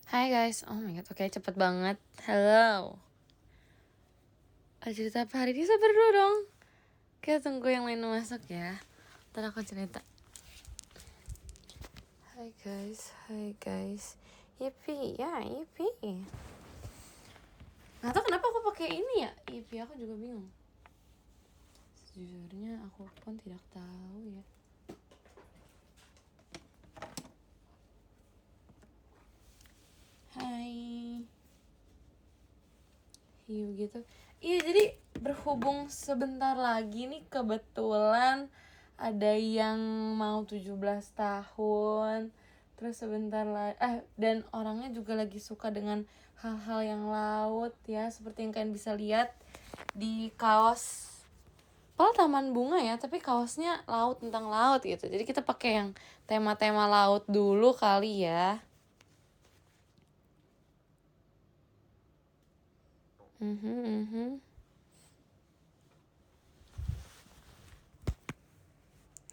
Hai guys, oh my god, oke cepet banget. Hello. Cerita apa hari ini? Sabar dulu dong. Kita tunggu yang lain masuk ya. Ntar aku cerita. Hai guys. Yippee, ya yippee. Gak tau kenapa aku pakai ini ya. Yippee, aku juga bingung. Sejujurnya aku pun tidak tahu ya. Hai. Hiu gitu. Iya, jadi berhubung sebentar lagi nih kebetulan ada yang mau 17 tahun. Terus sebentar lagi dan orangnya juga lagi suka dengan hal-hal yang laut ya, seperti yang kalian bisa lihat di kaos. Padahal taman bunga ya, tapi kaosnya laut, tentang laut gitu. Jadi kita pakai yang tema-tema laut dulu kali ya.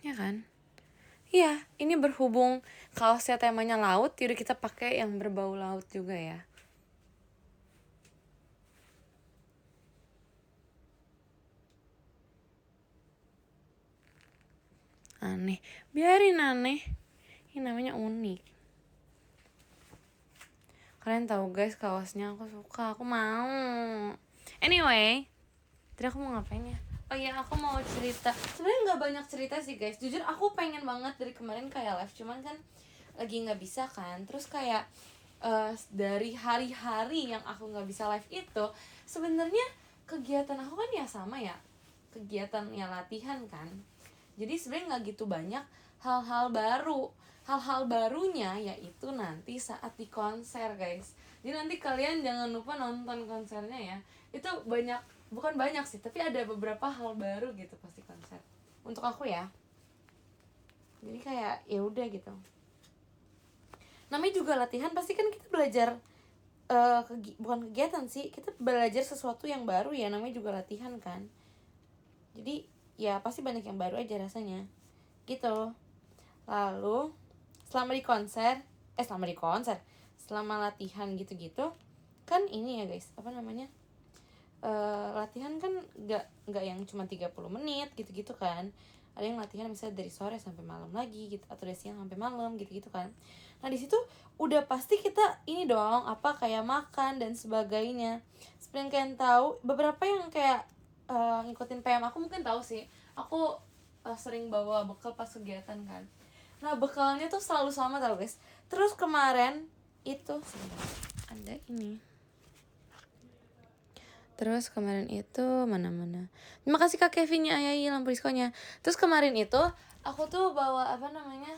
Ya kan? Iya, ini berhubung kaosnya temanya laut, jadi kita pakai yang berbau laut juga ya. Aneh, biarin aneh. Ini namanya unik. Kalian tahu guys, kaosnya aku suka, aku mau. Anyway, tadi aku mau ngapain ya? Oh iya, aku mau cerita. Sebenarnya nggak banyak cerita sih guys. Jujur aku pengen banget dari kemarin kayak live, cuman kan lagi nggak bisa kan. Terus kayak dari hari-hari yang aku nggak bisa live itu, sebenarnya kegiatan aku kan ya sama ya, kegiatan ya latihan kan. Jadi sebenarnya nggak gitu banyak hal-hal baru. Hal-hal barunya yaitu nanti saat di konser guys. Jadi nanti kalian jangan lupa nonton konsernya ya. Itu banyak, bukan banyak sih, tapi ada beberapa hal baru gitu pasti konser. Untuk aku ya. Jadi kayak ya udah gitu. Namanya juga latihan, pasti kan kita belajar bukan kegiatan sih, kita belajar sesuatu yang baru ya, namanya juga latihan kan. Jadi ya pasti banyak yang baru aja rasanya gitu. Lalu selama di konser selama latihan gitu-gitu kan ini ya guys, apa namanya, latihan kan nggak yang cuma 30 menit gitu-gitu kan. Ada yang latihan misalnya dari sore sampai malam lagi gitu, atau dari siang sampai malam gitu-gitu kan. Nah di situ udah pasti kita ini dong, apa kayak makan dan sebagainya. Seperti yang kalian tahu, beberapa yang kayak ngikutin PM aku mungkin tahu sih, aku sering bawa bekal pas kegiatan kan. Nah bekalnya tuh selalu sama tau guys. Terus kemarin itu ada ini. Terus kemarin itu mana. Terima kasih Kak Kevinnya, Ayayi lampu diskonya. Terus kemarin itu aku tuh bawa apa namanya?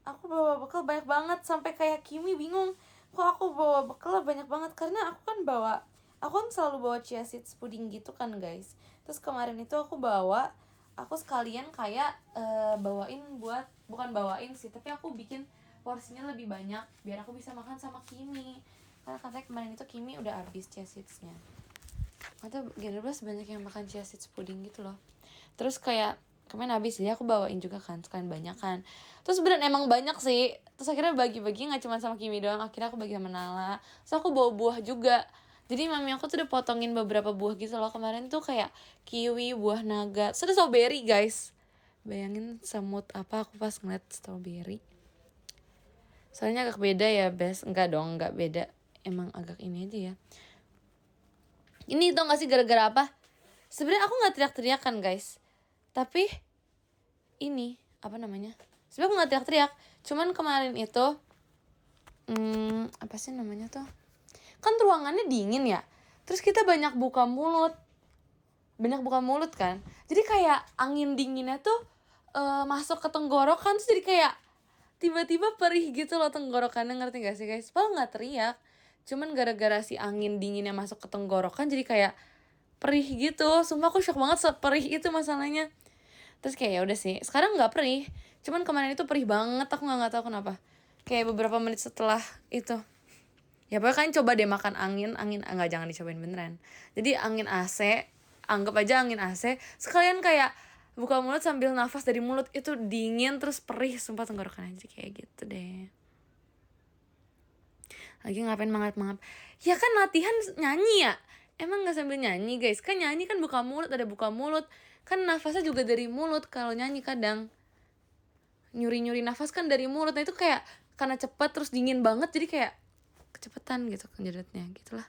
Aku bawa bekal banyak banget sampai kayak Kimi bingung. Kok aku bawa bekal banyak banget, karena aku kan selalu bawa chia seeds pudding gitu kan guys. Terus kemarin itu aku sekalian kayak bawain buat, bukan bawain sih, tapi aku bikin porsinya lebih banyak biar aku bisa makan sama Kimi. Karena katanya kemarin itu Kimi udah habis chia seedsnya. Atau Generbas banyak yang makan chia seeds pudding gitu loh. Terus kayak kemarin habis, jadi aku bawain juga kan, sekalian banyak kan. Terus beneran emang banyak sih. Terus akhirnya bagi-bagi gak cuma sama Kimi doang, akhirnya aku bagi sama Nala. Terus aku bawa buah juga. Jadi mami aku tuh udah potongin beberapa buah gitu loh. Kemarin tuh kayak kiwi, buah naga, terus ada strawberry guys. Bayangin semut apa aku pas ngeliat strawberry. Soalnya agak beda ya Bes. Enggak dong, enggak beda. Emang agak ini aja ya. Ini tau gak sih gara-gara apa? Sebenarnya aku nggak teriak-teriak kan guys, tapi ini apa namanya? Sebenarnya aku nggak teriak-teriak. Cuman kemarin itu, apa sih namanya tuh? Kan ruangannya dingin ya. Terus kita banyak buka mulut kan. Jadi kayak angin dinginnya tuh masuk ke tenggorokan, terus jadi kayak tiba-tiba perih gitu loh tenggorokannya, ngerti gak sih guys? Padahal nggak teriak. Cuman gara-gara si angin dinginnya masuk ke tenggorokan jadi kayak perih gitu. Sumpah aku shock banget seperih itu masalahnya. Terus kayak ya udah sih, sekarang nggak perih. Cuman kemarin itu perih banget, aku nggak tahu kenapa. Kayak beberapa menit setelah itu. Ya pokoknya kalian coba deh makan angin enggak, jangan dicobain beneran. Jadi angin AC, anggap aja angin AC, sekalian kayak buka mulut sambil nafas dari mulut, itu dingin terus perih, sumpah tenggorokan aja kayak gitu deh. lagi ngapain mangap-mangap. Ya kan latihan nyanyi ya. Emang nggak sambil nyanyi guys? Kan nyanyi kan buka mulut, ada buka mulut. Kan nafasnya juga dari mulut kalau nyanyi kadang. Nyuri-nyuri nafas kan dari mulut. Nah itu kayak karena cepat terus dingin banget jadi kayak kecepetan gitu kejedotnya gitulah.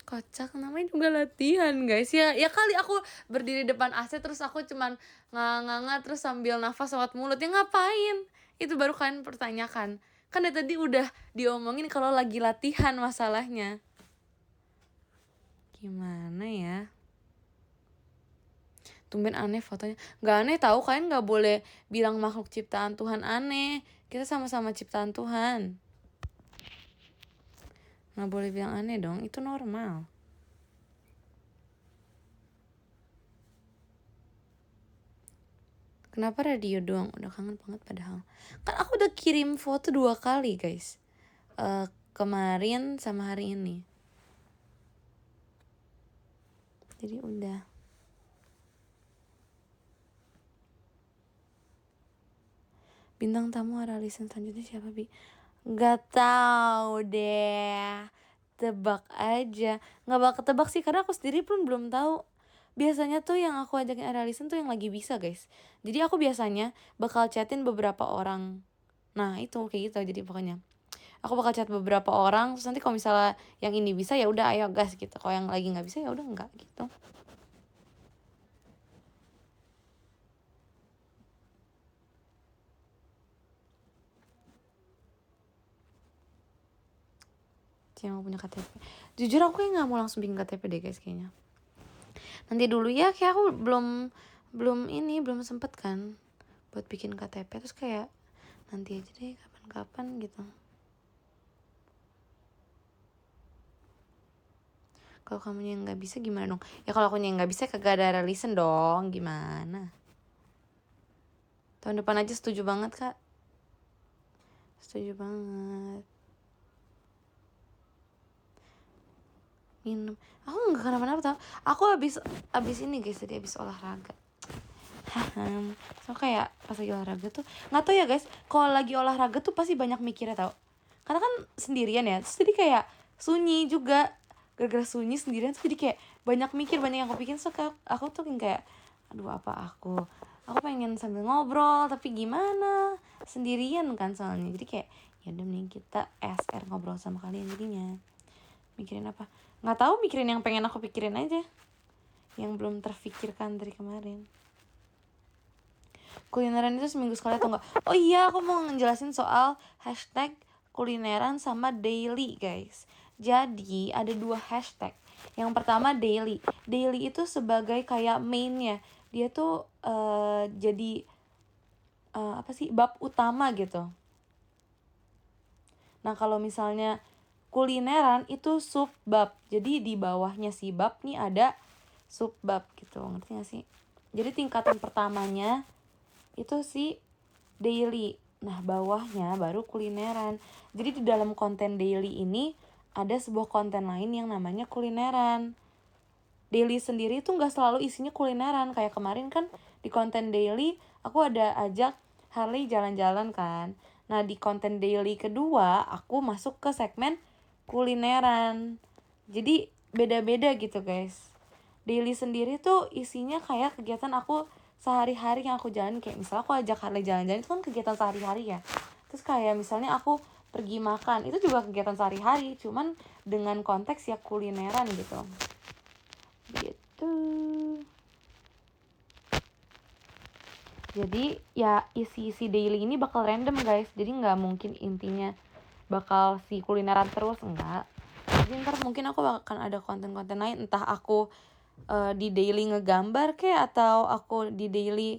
Kocak, namanya juga latihan guys. Ya kali aku berdiri depan AC terus aku cuman nganga terus sambil nafas lewat mulut. Ya ngapain? Itu baru kalian pertanyakan. Kan dari tadi udah diomongin kalau lagi latihan masalahnya. Gimana ya? Tumben aneh fotonya. Gak aneh tahu, kalian gak boleh bilang makhluk ciptaan Tuhan aneh. Kita sama-sama ciptaan Tuhan. Gak boleh bilang aneh dong, itu normal. Kenapa radio doang? Udah kangen banget padahal. Kan aku udah kirim foto 2 kali guys. Kemarin sama hari ini. Jadi udah. Bintang tamu Aralisan selanjutnya siapa, Bi? Gak tahu deh. Tebak aja. Gak bakal tebak sih karena aku sendiri pun belum tahu. Biasanya tuh yang aku ajakin Aralisan tuh yang lagi bisa guys. Jadi aku biasanya bakal chatin beberapa orang. Nah itu kayak gitu jadi pokoknya. Aku bakal chat beberapa orang terus nanti kalau misalnya yang ini bisa ya udah ayo gas gitu. Kalau yang lagi nggak bisa ya udah nggak gitu. Yang mau punya KTP. Jujur aku nggak mau langsung bikin KTP deh guys kayaknya. Nanti dulu ya, kayak aku belum sempet kan buat bikin KTP, terus kayak nanti aja deh kapan-kapan gitu. Kalau kamu yang nggak bisa gimana dong? Ya kalau aku yang nggak bisa kagak ada reason dong, gimana? Tahun depan aja setuju banget kak. Setuju banget. Minum. Aku nggak kenapa-napa tau. Aku abis ini guys, tadi abis olahraga. So kayak pas lagi olahraga tuh nggak tau ya guys, kalau lagi olahraga tuh pasti banyak mikirnya tau. Karena kan sendirian ya, terus jadi kayak sunyi juga. Gara-gara sunyi sendirian tuh jadi kayak banyak mikir, banyak yang aku pikirin. So aku tuh kayak aduh apa aku pengen sambil ngobrol tapi gimana sendirian kan soalnya, jadi kayak ya udah mending kita SR ngobrol sama kalian jadinya. Mikirin apa nggak tahu, mikirin yang pengen aku pikirin aja yang belum terfikirkan dari kemarin. Kulineran itu seminggu sekali atau enggak? Oh iya, aku mau ngejelasin soal hashtag kulineran sama daily guys. Jadi ada 2 hashtag. Yang pertama daily. Daily itu sebagai kayak mainnya. Dia tuh jadi apa sih, bab utama gitu. Nah kalau misalnya kulineran itu sub bab. Jadi di bawahnya si bab nih ada sub bab gitu. Ngerti gak sih? Jadi tingkatan pertamanya itu si daily. Nah bawahnya baru kulineran. Jadi di dalam konten daily ini ada sebuah konten lain yang namanya kulineran. Daily sendiri tuh gak selalu isinya kulineran. Kayak kemarin kan di konten daily aku ada ajak Harley jalan-jalan kan. Nah di konten daily kedua aku masuk ke segmen kulineran. Jadi beda-beda gitu guys. Daily sendiri tuh isinya kayak kegiatan aku sehari-hari yang aku jalan. Kayak misalnya aku ajak Harley jalan-jalan itu kan kegiatan sehari-hari ya. Terus kayak misalnya aku pergi makan, itu juga kegiatan sehari-hari, cuman dengan konteks ya kulineran gitu. Gitu. Jadi ya isi-isi daily ini bakal random guys. Jadi gak mungkin intinya bakal si kulineran terus, enggak. Jadi ntar mungkin aku akan ada konten-konten lain. Entah aku di daily ngegambar kayak, atau aku di daily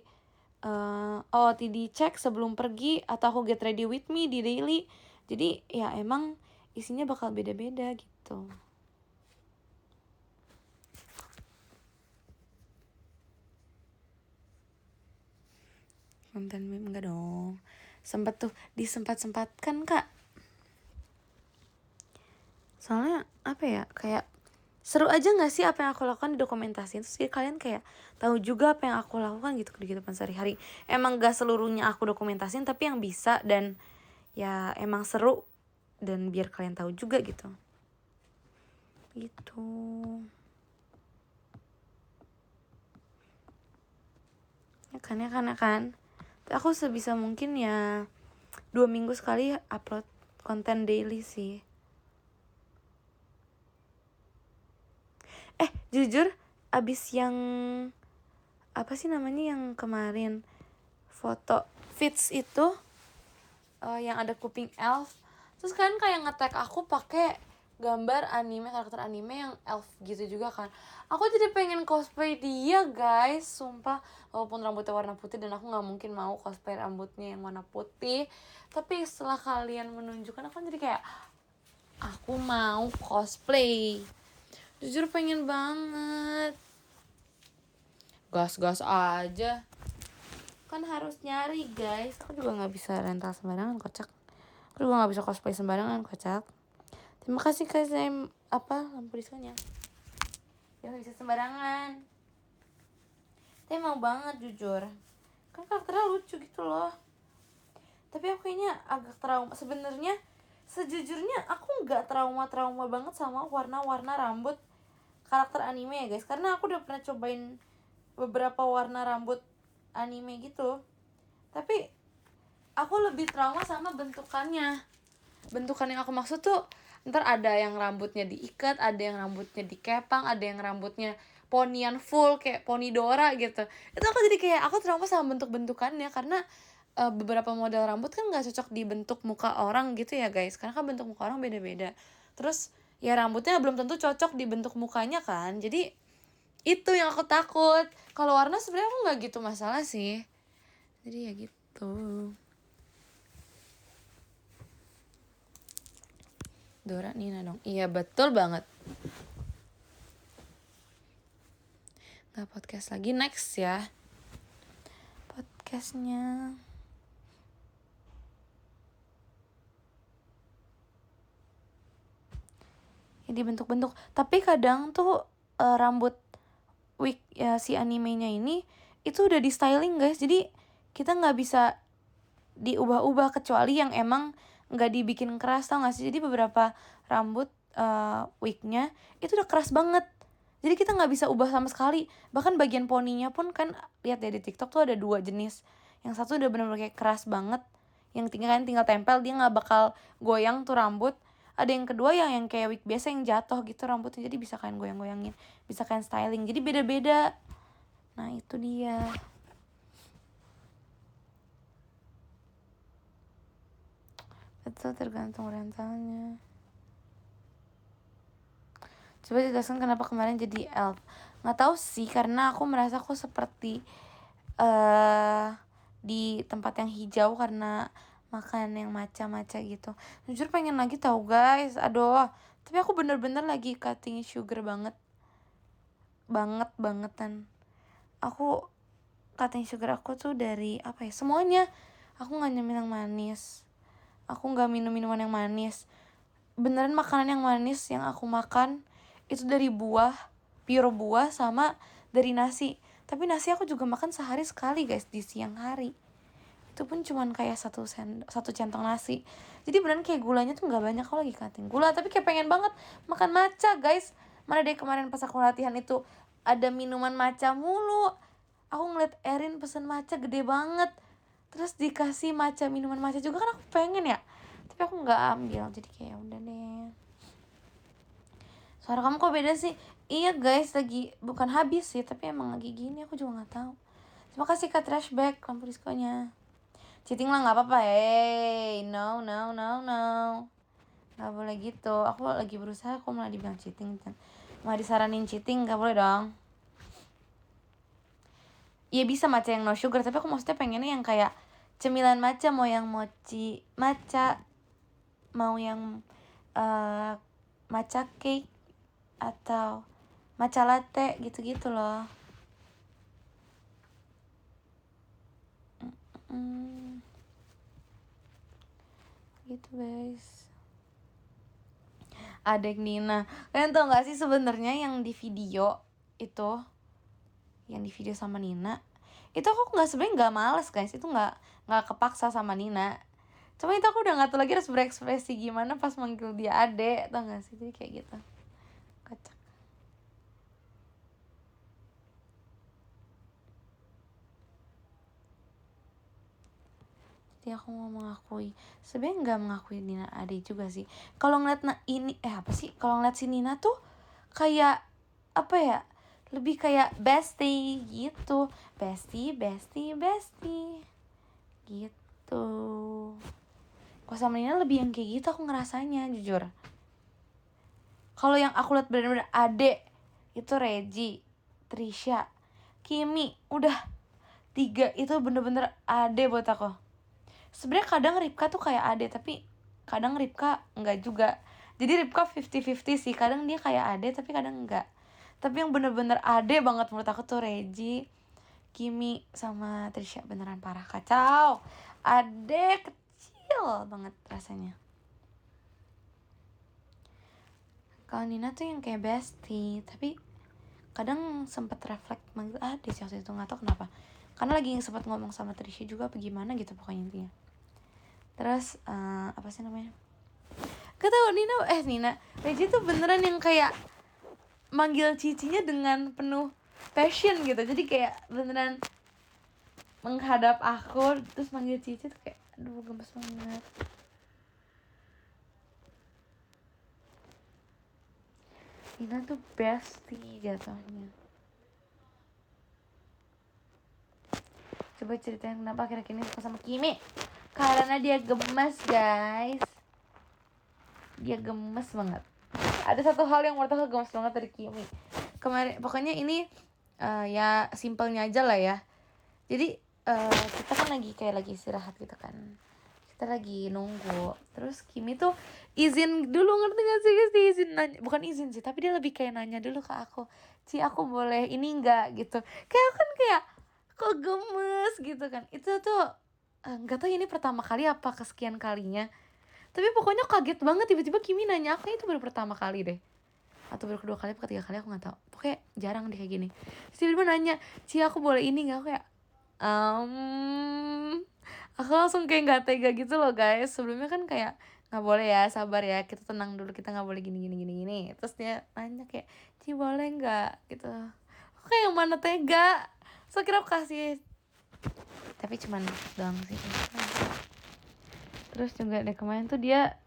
OOTD cek sebelum pergi, atau aku get ready with me di daily. Jadi ya emang isinya bakal beda-beda gitu. Konten meme enggak dong. Sempet tuh disempat-sempatkan kak. Soalnya apa ya, kayak seru aja gak sih apa yang aku lakukan di dokumentasi. Terus kalian kayak tahu juga apa yang aku lakukan gitu di kehidupan sehari-hari. Emang gak seluruhnya aku dokumentasin, tapi yang bisa dan ya emang seru dan biar kalian tahu juga gitu. Gitu. Ya kan. Aku sebisa mungkin ya 2 minggu sekali upload konten daily sih. Jujur abis yang apa sih namanya yang kemarin foto fits itu yang ada kuping elf, terus kan kayak nge-tag aku pakai gambar anime, karakter anime yang elf gitu juga kan. Aku jadi pengen cosplay dia guys, sumpah. Walaupun rambutnya warna putih dan aku nggak mungkin mau cosplay rambutnya yang warna putih, tapi setelah kalian menunjukkan aku jadi kayak aku mau cosplay. Jujur pengen banget. Gas-gas aja. Kan harus nyari guys. Aku juga gak bisa rental sembarangan, kocak. Aku juga gak bisa cosplay sembarangan, kocak. Terima kasih guys, lampu diskonnya. Ya gak bisa sembarangan. Tapi mau banget jujur. Kan karakternya lucu gitu loh. Tapi aku kayaknya agak trauma. Sebenarnya sejujurnya aku gak trauma banget sama warna-warna rambut karakter anime ya guys. Karena aku udah pernah cobain beberapa warna rambut anime gitu. Tapi aku lebih trauma sama bentukannya. Bentukan yang aku maksud tuh, ntar ada yang rambutnya diikat, ada yang rambutnya dikepang, ada yang rambutnya ponian full kayak poni Dora gitu. Itu aku jadi kayak aku trauma sama bentuk-bentukannya karena beberapa model rambut kan nggak cocok di bentuk muka orang gitu ya guys. Karena kan bentuk muka orang beda-beda. Terus ya rambutnya belum tentu cocok di bentuk mukanya kan. Jadi itu yang aku takut. Kalau warna sebenarnya aku nggak gitu masalah sih. Jadi ya gitu. Dora Nina dong. Iya betul banget. Nggak podcast lagi, next ya podcastnya. Ini bentuk-bentuk. Tapi kadang tuh rambut wig ya si animenya ini itu udah di styling guys, jadi kita nggak bisa diubah-ubah kecuali yang emang nggak dibikin keras, tau nggak sih? Jadi beberapa rambut wignya itu udah keras banget, jadi kita nggak bisa ubah sama sekali. Bahkan bagian poninya pun kan, lihat deh di TikTok tuh ada 2 jenis. Yang satu udah bener-bener kayak keras banget, yang tinggal tempel, dia nggak bakal goyang tuh rambut. Ada yang kedua yang kayak wig biasa yang jatuh gitu rambutnya, jadi bisa kalian goyang-goyangin, bisa kalian styling, jadi beda-beda. Nah itu dia. Betul, tergantung rentalnya. Coba jelaskan kenapa kemarin jadi elf. Nggak tahu sih, karena aku merasa aku seperti di tempat yang hijau karena makan yang maca-maca gitu. Jujur pengen lagi tahu guys, aduh. Tapi aku bener-bener lagi cutting sugar bangetan. Aku cutting sugar aku tuh dari apa ya, semuanya. Aku nggak nyemil yang manis, aku nggak minum minuman yang manis. Beneran makanan yang manis yang aku makan itu dari buah, pure buah, sama dari nasi. Tapi nasi aku juga makan sehari sekali guys, di siang hari. Itu pun cuman kayak satu centong nasi. Jadi beneran kayak gulanya tuh nggak banyak. Aku lagi cutting gula tapi kayak pengen banget makan matcha guys. Mana deh kemarin pas aku latihan itu ada minuman matcha mulu. Aku ngeliat Erin pesen matcha gede banget, terus dikasih matcha, minuman matcha juga kan, aku pengen ya. Tapi aku nggak ambil, jadi kayak udah deh. Suara kamu kok beda sih? Iya guys, lagi bukan habis sih, tapi emang lagi gini, aku juga nggak tahu. Terima kasih Kak Trashback lampu diskonnya. Cheating lah nggak apa-apa, no, nggak boleh gitu. Aku lagi berusaha, aku malah dibilang cheating, malah disaranin cheating, nggak boleh dong. Iya bisa matcha yang no sugar, tapi aku maksudnya pengennya yang kayak cemilan matcha, mau yang mochi matcha, mau yang matcha cake atau matcha latte gitu-gitu loh. Gitu guys. Adek Nina, kalian tau gak sih sebenarnya yang di video itu, yang di video sama Nina itu aku sebenarnya nggak males guys, itu nggak kepaksa sama Nina. Cuma itu aku udah gak tahu lagi harus berekspresi gimana pas manggil dia adek, tau gak sih? Jadi kayak gitu, kocak. Jadi aku mau mengakui, sebenarnya nggak mengakui Nina adek juga sih. Kalau ngeliat kalau ngeliat si Nina tuh kayak apa ya, lebih kayak bestie gitu, bestie gitu. Kalau sama Nina lebih yang kayak gitu aku ngerasanya, jujur. Kalau yang aku lihat bener-bener adek itu Reggie, Trisha, Kimi, udah 3 itu bener-bener adek buat aku. Sebenarnya kadang Ripka tuh kayak ade, tapi kadang Ripka enggak juga. Jadi Ripka 50-50 sih, kadang dia kayak ade tapi kadang enggak. Tapi yang bener-bener ade banget menurut aku tuh Reggie, Kimi, sama Trisha. Beneran parah, kacau. Ade kecil banget rasanya. Kalau Nina tuh yang kayak bestie, tapi kadang sempet refleks manggil ade sih waktu itu, nggak tahu kenapa. Karena lagi sempet ngomong sama Trisha juga apa gimana gitu pokoknya intinya. Terus apa sih namanya, gak tau, Nina Reggie tuh beneran yang kayak manggil cicinya dengan penuh passion gitu. Jadi kayak beneran menghadap aku terus manggil cici tuh kayak aduh gemes banget. Nina tuh bestie jatuhnya. Coba ceritain kenapa akhir-akhir ini suka sama Kimi. Karena dia gemes guys, dia gemes banget. Ada satu hal yang menurut aku gemes banget dari Kimi kemarin. Pokoknya ini ya simpelnya aja lah ya. Jadi kita kan lagi istirahat gitu kan, kita lagi nunggu. Terus Kimi tuh izin dulu, ngerti gak sih guys? Dia izin nanya, bukan izin sih, tapi dia lebih kayak nanya dulu ke aku, Ci aku boleh ini nggak gitu. Kayak kan kayak kok gemes gitu kan. Itu tuh nggak tahu ini pertama kali apa kesekian kalinya, tapi pokoknya kaget banget tiba-tiba Kimi nanya aku. Itu baru pertama kali deh, atau baru kedua kali atau ketiga kali, aku nggak tahu. Pokoknya jarang deh kayak gini. Terus tiba-tiba nanya, Ci aku boleh ini nggak? Aku kayak aku langsung kayak nggak tega gitu loh guys. Sebelumnya kan kayak nggak boleh ya, sabar ya, kita tenang dulu, kita nggak boleh gini. Terus dia nanya kayak, Ci boleh nggak gitu. Aku kayak yang mana tega. So kira aku kasih, tapi cuman doang sih. Terus juga deh kemarin tuh dia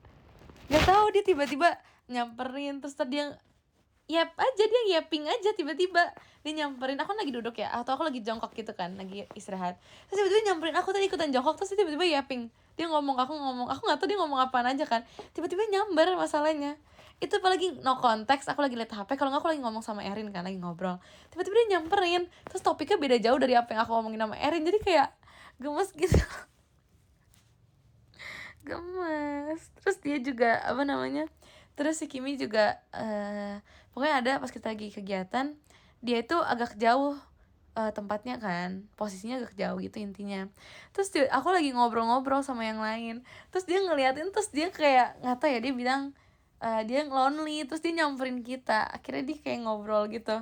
nggak tahu, dia tiba-tiba nyamperin. Terus tadi yang dia yaping aja, tiba-tiba dia nyamperin. Aku lagi duduk ya, atau aku lagi jongkok gitu kan, lagi istirahat. Terus tiba-tiba nyamperin aku, tadi ikutan jongkok. Terus tiba-tiba yaping, dia ngomong, aku nggak tahu dia ngomong apaan aja kan. Tiba-tiba nyamber masalahnya. Itu apalagi no konteks, aku lagi liat HP. Kalau nggak aku lagi ngomong sama Erin kan, lagi ngobrol. Tiba-tiba dia nyamperin, terus topiknya beda jauh dari apa yang aku ngomongin sama Erin. Jadi kayak gemes gitu. Gemes. Terus dia juga apa namanya, terus si Kimi juga pokoknya ada pas kita lagi kegiatan, dia itu agak jauh tempatnya kan, posisinya agak jauh gitu intinya. Terus aku lagi ngobrol-ngobrol sama yang lain, terus dia ngeliatin, terus dia kayak nggak tahu ya, dia bilang dia lonely. Terus dia nyamperin kita, akhirnya dia kayak ngobrol gitu.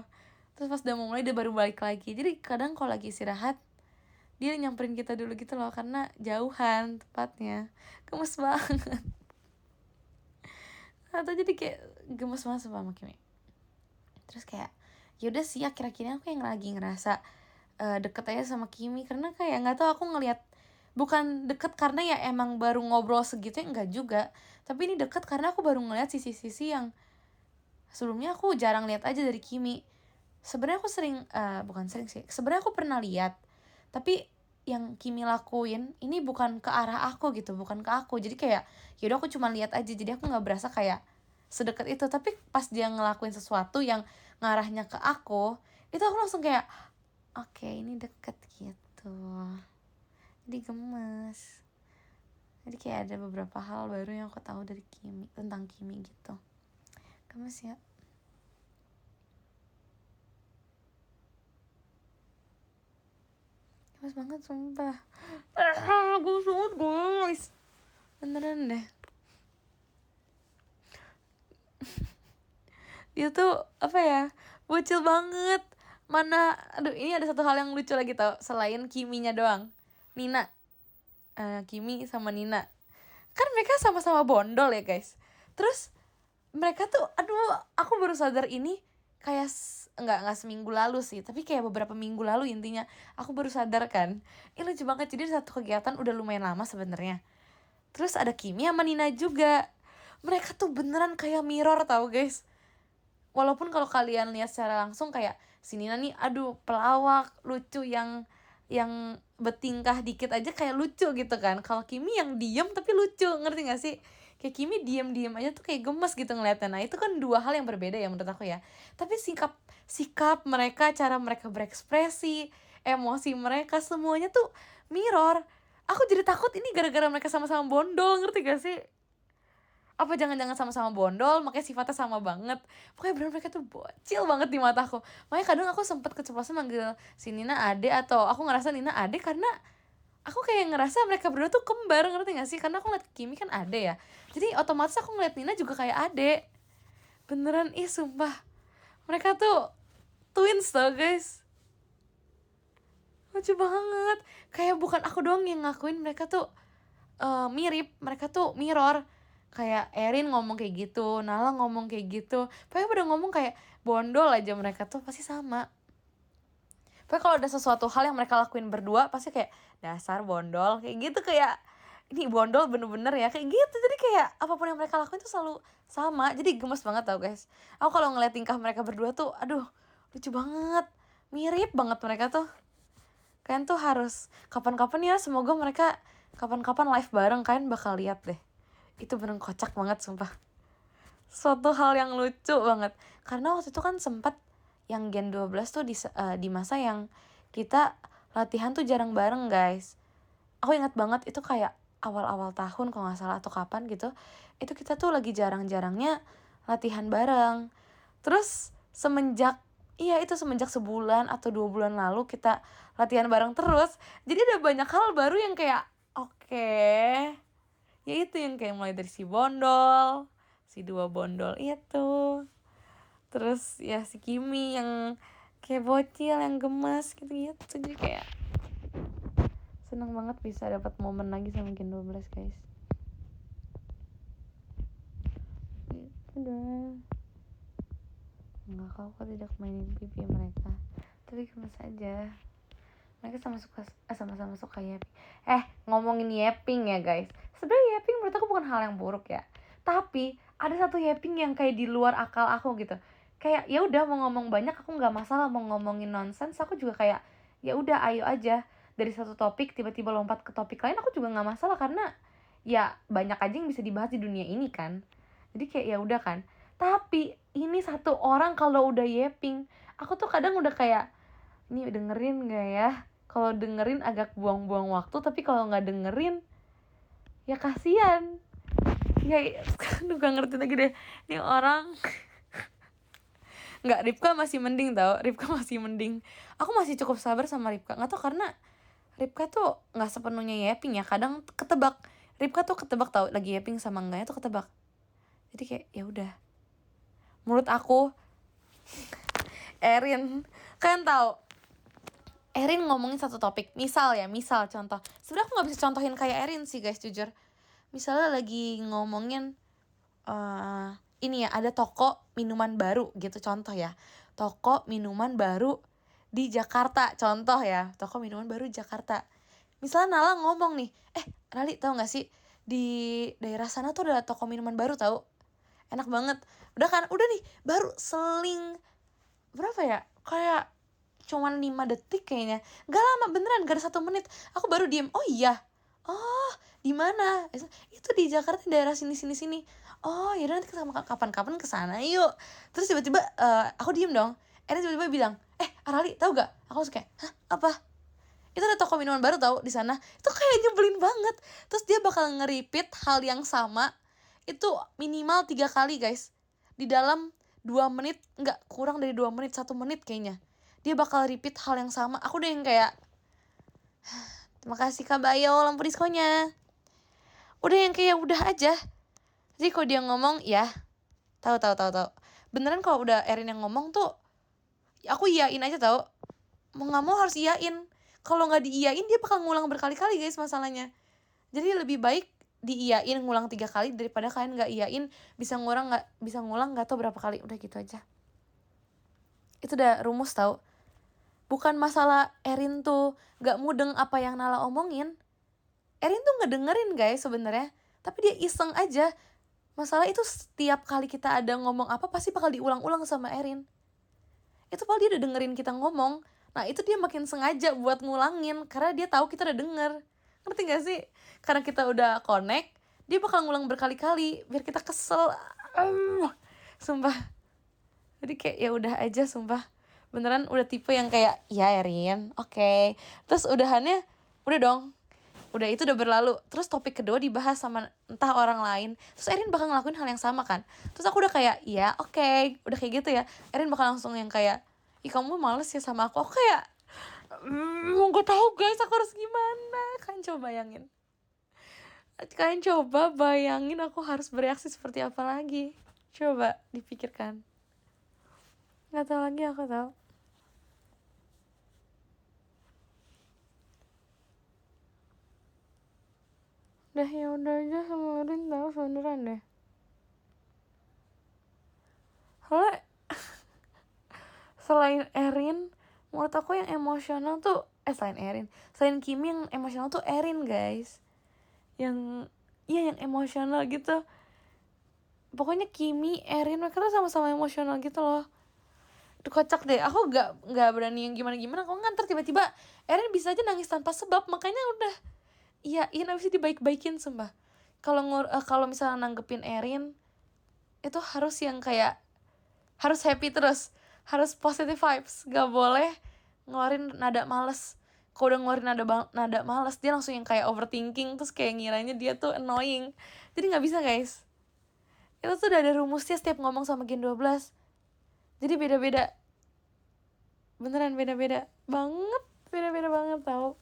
Terus pas udah mau mulai dia baru balik lagi. Jadi kadang kalau lagi istirahat dia nyamperin kita dulu gitu loh, karena jauhan tempatnya. Gemes banget. Atau jadi kayak gemes banget sama Kimi. Terus kayak yaudah sih, akhir-akhirnya aku yang lagi ngerasa deket aja sama Kimi. Karena kayak nggak tahu, aku ngelihat bukan deket karena ya emang baru ngobrol segitu ya, enggak juga. Tapi ini deket karena aku baru ngeliat sisi-sisi yang sebelumnya aku jarang lihat aja dari Kimi. Sebenarnya aku bukan sering sih, sebenarnya aku pernah lihat, tapi yang Kimi lakuin ini bukan ke arah aku gitu, bukan ke aku. Jadi kayak yaudah aku cuma lihat aja, jadi aku nggak berasa kayak sedekat itu. Tapi pas dia ngelakuin sesuatu yang ngarahnya ke aku, itu aku langsung kayak oke, ini deket gitu. Jadi gemes. Jadi kayak ada beberapa hal baru yang aku tahu dari Kimi, tentang Kimi gitu. Gemes ya. Gemes banget sumpah. Gemes banget guys, beneran deh. Dia tuh apa ya, bocil banget. Mana, aduh, ini ada satu hal yang lucu lagi tau, selain Kiminya doang. Nina, Kimi sama Nina. kan mereka sama-sama bondol ya guys. Terus mereka tuh, aduh, aku baru sadar ini kayak nggak seminggu lalu sih, tapi kayak beberapa minggu lalu intinya aku baru sadar kan. Ini lucu banget, jadi satu kegiatan udah lumayan lama sebenarnya. Terus ada Kimi sama Nina juga. Mereka tuh beneran kayak mirror tau guys. Walaupun kalau kalian lihat secara langsung kayak si Nina nih, aduh pelawak, lucu, yang bertingkah dikit aja kayak lucu gitu kan. Kalau Kimi yang diem tapi lucu, ngerti gak sih? Kayak Kimi diem aja tuh kayak gemes gitu ngeliatnya. Nah itu kan dua hal yang berbeda ya menurut aku ya. Tapi sikap mereka, cara mereka berekspresi, emosi mereka, semuanya tuh mirror. Aku jadi takut ini gara-gara mereka sama-sama bondol, ngerti gak sih? Apa jangan-jangan sama-sama bondol, makanya sifatnya sama banget. Pokoknya bener mereka tuh bocil banget di mataku. Makanya kadang aku sempet keceplosan manggil si Nina ade, atau aku ngerasa Nina ade karena aku kayak ngerasa mereka berdua tuh kembar, ngerti gak sih? Karena aku ngeliat Kimi kan ade ya, jadi otomatis aku ngeliat Nina juga kayak ade. Beneran, sumpah mereka tuh twins tau guys. Lucu banget. Kayak bukan aku doang yang ngakuin mereka tuh mirip, mereka tuh mirror. Kayak Erin ngomong kayak gitu, Nala ngomong kayak gitu. Pokoknya pada ngomong kayak bondol aja, mereka tuh pasti sama. Pokoknya kalau ada sesuatu hal yang mereka lakuin berdua pasti kayak dasar bondol, kayak gitu. Kayak ini bondol bener-bener ya, kayak gitu. Jadi kayak apapun yang mereka lakuin tuh selalu sama. Jadi gemes banget tau guys. Aku kalau ngeliat tingkah mereka berdua tuh, aduh lucu banget, mirip banget mereka tuh. Kalian tuh harus kapan-kapan ya, semoga mereka kapan-kapan live bareng, kalian bakal lihat deh. Itu bener kocak banget sumpah. Suatu hal yang lucu banget. Karena waktu itu kan sempat yang Gen 12 tuh di masa yang kita latihan tuh jarang bareng guys. Aku ingat banget itu kayak awal-awal tahun kalau gak salah atau kapan gitu. Itu kita tuh lagi jarang-jarangnya latihan bareng. Terus semenjak sebulan atau 2 bulan lalu kita latihan bareng terus. Jadi ada banyak hal baru yang kayak oke. Ya itu yang kayak mulai dari si bondol, si dua bondol itu, terus ya si Kimi yang kayak bocil, yang gemes gitu-gitu. Jadi kayak seneng banget bisa dapat momen lagi sama Gen 12 guys. Udah enggak, kau tidak mainin pipi mereka, tapi gemes aja. Mereka sama-sama suka yapping. Ngomongin yapping ya guys, sebenarnya yapping menurut aku bukan hal yang buruk ya, tapi ada satu yapping yang kayak di luar akal aku gitu. Kayak ya udah mau ngomong banyak aku nggak masalah, mau ngomongin nonsense aku juga kayak ya udah ayo aja. Dari satu topik tiba-tiba lompat ke topik lain aku juga nggak masalah, karena ya banyak aja yang bisa dibahas di dunia ini kan. Jadi kayak ya udah kan. Tapi ini satu orang kalau udah yapping, aku tuh kadang udah kayak ini dengerin gak ya? Kalau dengerin agak buang-buang waktu, tapi kalau nggak dengerin ya kasihan. Ya aduh gak ngerti lagi deh ini orang. Nggak, Ripka masih mending tau. Ripka masih mending. Aku masih cukup sabar sama Ripka. Nggak tau karena Ripka tuh nggak sepenuhnya yapping ya. Kadang ketebak. Ripka tuh ketebak tau lagi yapping sama enggaknya tuh ketebak. Jadi kayak ya udah. Menurut aku Erin, kalian tahu Erin ngomongin satu topik, misal contoh. Sebenarnya aku nggak bisa contohin kayak Erin sih guys, jujur. Misalnya lagi ngomongin ini ya, ada toko minuman baru gitu, contoh ya. Toko minuman baru di Jakarta, contoh ya. Toko minuman baru di Jakarta. Misalnya Nala ngomong nih, Rali tahu nggak sih di daerah sana tuh ada toko minuman baru tahu, enak banget. Udah kan, udah nih, baru seling berapa ya? Kayak cuman 5 detik kayaknya. Gak lama beneran, gak ada 1 menit. Aku baru diem. Oh iya. Oh, di mana? Itu di Jakarta, daerah sini. Oh, yaudah nanti kapan-kapan kesana yuk. Terus tiba-tiba aku diem dong. Tiba-tiba bilang, Arali tahu gak? Aku langsung kayak, hah, apa? Itu ada toko minuman baru tahu di sana. Itu kayak nyebelin banget. Terus dia bakal nge-repeat hal yang sama itu minimal 3 kali guys. Di dalam 2 menit, enggak, kurang dari 2 menit, 1 menit kayaknya. Dia bakal repeat hal yang sama. Aku udah yang kayak, terima kasih Kak Bayo lampu diskonya. Udah yang kayak udah aja. Jadi kalau dia ngomong ya tahu. Beneran kalau udah Erin yang ngomong tuh aku iyain aja tau. Mau nggak mau harus iyain. Kalau nggak diiyain dia bakal ngulang berkali-kali guys masalahnya. Jadi lebih baik diiyain ngulang 3 kali daripada kalian nggak iyain bisa ngulang nggak tahu berapa kali. Udah gitu aja. Itu udah rumus tau. Bukan masalah Erin tuh nggak mudeng apa yang Nala omongin. Erin tuh ngedengerin guys sebenarnya, tapi dia iseng aja. Masalah itu setiap kali kita ada ngomong apa pasti bakal diulang-ulang sama Erin. Itu padahal dia udah dengerin kita ngomong. Nah itu dia makin sengaja buat ngulangin karena dia tahu kita udah denger. Ngerti gak sih? Karena kita udah connect, dia bakal ngulang berkali-kali biar kita kesel. Sumpah. Jadi kayak ya udah aja sumpah. Beneran udah tipe yang kayak ya Erin, oke. Terus udahannya udah dong. Udah itu udah berlalu. Terus topik kedua dibahas sama entah orang lain. Terus Erin bakal ngelakuin hal yang sama kan. Terus aku udah kayak ya oke. Udah kayak gitu ya. Erin bakal langsung yang kayak ih kamu males ya sama aku. Aku kayak gak tahu guys aku harus gimana. Kalian coba bayangin aku harus bereaksi seperti apa lagi. Coba dipikirkan. Gak tahu lagi aku tahu. Udah ya udah aja sama Erin tahu beneran deh. Soalnya selain Erin, menurut aku yang emosional tuh selain Kimi yang emosional tuh Erin guys. Yang yang emosional gitu. Pokoknya Kimi, Erin mereka tuh sama-sama emosional gitu loh. Duh, kocak deh. Aku nggak berani yang gimana-gimana. Aku nganter tiba-tiba Erin bisa aja nangis tanpa sebab, makanya udah iyain abis itu dibaik-baikin sumpah. Kalau misalnya nanggepin Erin itu harus yang kayak harus happy terus, harus positive vibes, gak boleh ngeluarin nada males. Kalau udah ngeluarin nada males dia langsung yang kayak overthinking, terus kayak ngiranya dia tuh annoying. Jadi nggak bisa guys. Itu tuh udah ada rumusnya setiap ngomong sama Gen 12. Jadi beda-beda. Beneran beda-beda banget, beda-beda banget tau.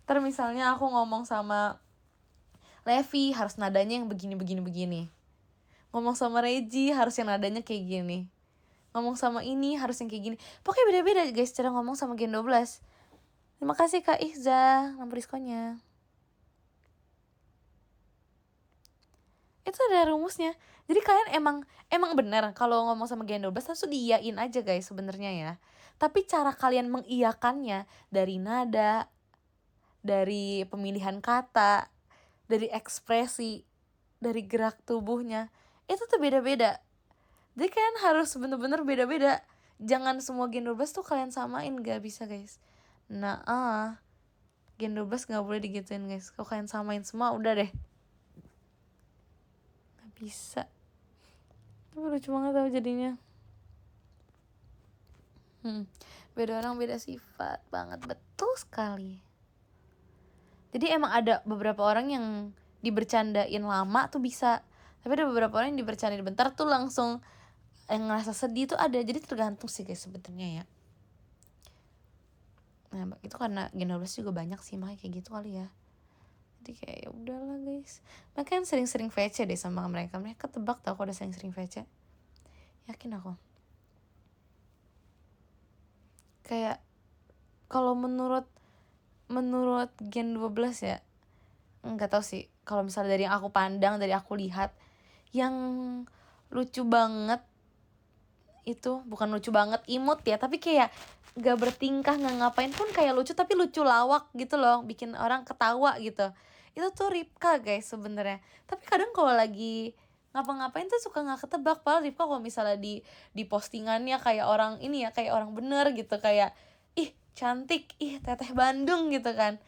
Ntar misalnya aku ngomong sama Levi harus nadanya yang begini. Ngomong sama Reggie harus yang nadanya kayak gini. Ngomong sama ini harus yang kayak gini. Pokoknya beda-beda guys cara ngomong sama Gen 12. Terima kasih Kak Ihza nomor diskonnya. Itu ada rumusnya. Jadi kalian emang benar kalau ngomong sama Gen 12 langsung diiyain aja guys sebenarnya ya. Tapi cara kalian mengiyakannya dari nada, dari pemilihan kata, dari ekspresi, dari gerak tubuhnya, itu tuh beda-beda. Jadi kalian harus bener-bener beda-beda. Jangan semua Gen 12 tuh kalian samain, gak bisa guys. Nah, Gen 12 gak boleh digituin guys. Kalau kalian samain semua udah deh, gak bisa. Tapi lucu banget tau jadinya. Beda orang beda sifat banget, betul sekali. Jadi emang ada beberapa orang yang dibercandain lama tuh bisa, tapi ada beberapa orang yang dibercandain bentar tuh langsung yang ngerasa sedih tuh ada. Jadi tergantung sih guys sebenarnya ya. Nah itu karena Gen 12 juga banyak sih makanya kayak gitu kali ya. Jadi kayak ya udahlah guys. Mereka kan sering-sering VC deh sama mereka. Mereka tebak tau kalau udah sering-sering VC. Yakin aku. Kayak kalau menurut Gen 12 ya, nggak tahu sih. Kalau misalnya dari yang aku pandang, dari aku lihat, yang lucu banget itu bukan lucu banget imut ya, tapi kayak gak bertingkah nggak ngapain pun kayak lucu, tapi lucu lawak gitu loh, bikin orang ketawa gitu. Itu tuh Ripka guys sebenarnya. Tapi kadang kalau lagi ngapa-ngapain tuh suka nggak ketebak. Padahal Ripka kalau misalnya di postingannya kayak orang ini ya, kayak orang bener gitu, kayak ih cantik, ih teteh Bandung gitu kan,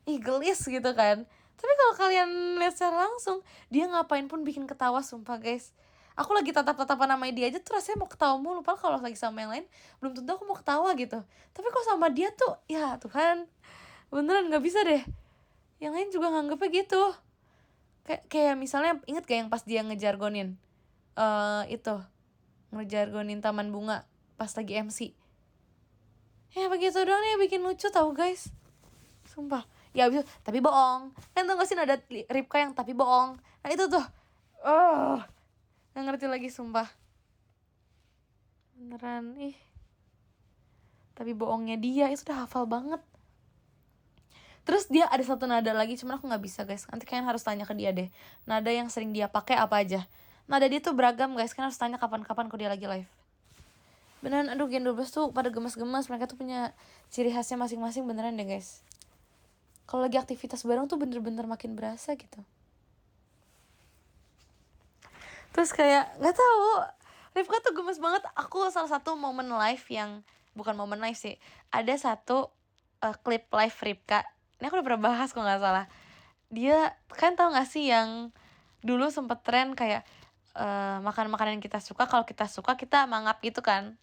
ih gelis gitu kan. Tapi kalau kalian lihat secara langsung, dia ngapain pun bikin ketawa sumpah guys. Aku lagi tatap-tatapan sama dia aja tuh rasanya mau ketawa mulu. Padahal kalau lagi sama yang lain belum tentu aku mau ketawa gitu. Tapi kok sama dia tuh ya Tuhan, beneran gak bisa deh. Yang lain juga nganggepnya gitu. Kayak misalnya inget gak yang pas dia ngejargonin itu ngejargonin Taman Bunga pas lagi MC. Ya begitu doang nih bikin lucu tau guys. Sumpah. Ya abis itu, tapi bohong. Kan tau gak sih ada Ripka yang tapi bohong. Nah itu tuh gak ngerti lagi sumpah. Beneran tapi bohongnya dia itu udah hafal banget. Terus dia ada satu nada lagi, cuman aku nggak bisa guys. Nanti kalian harus tanya ke dia deh. Nada yang sering dia pakai apa aja. Nada dia tuh beragam guys. Kalian harus tanya kapan-kapan kalau dia lagi live. Beneran, aduh Gen 12 tuh pada gemes-gemes. Mereka tuh punya ciri khasnya masing-masing beneran deh guys. Kalau lagi aktivitas bareng tuh bener-bener makin berasa gitu. Terus kayak nggak tahu, Rifka tuh gemes banget. Aku salah satu momen live yang bukan momen live sih. Ada satu klip live Rifka. Ini aku udah pernah bahas kalau nggak salah. Dia kan tahu nggak sih yang dulu sempet tren kayak makan makanan yang kita suka. Kalau kita suka kita mangap gitu kan.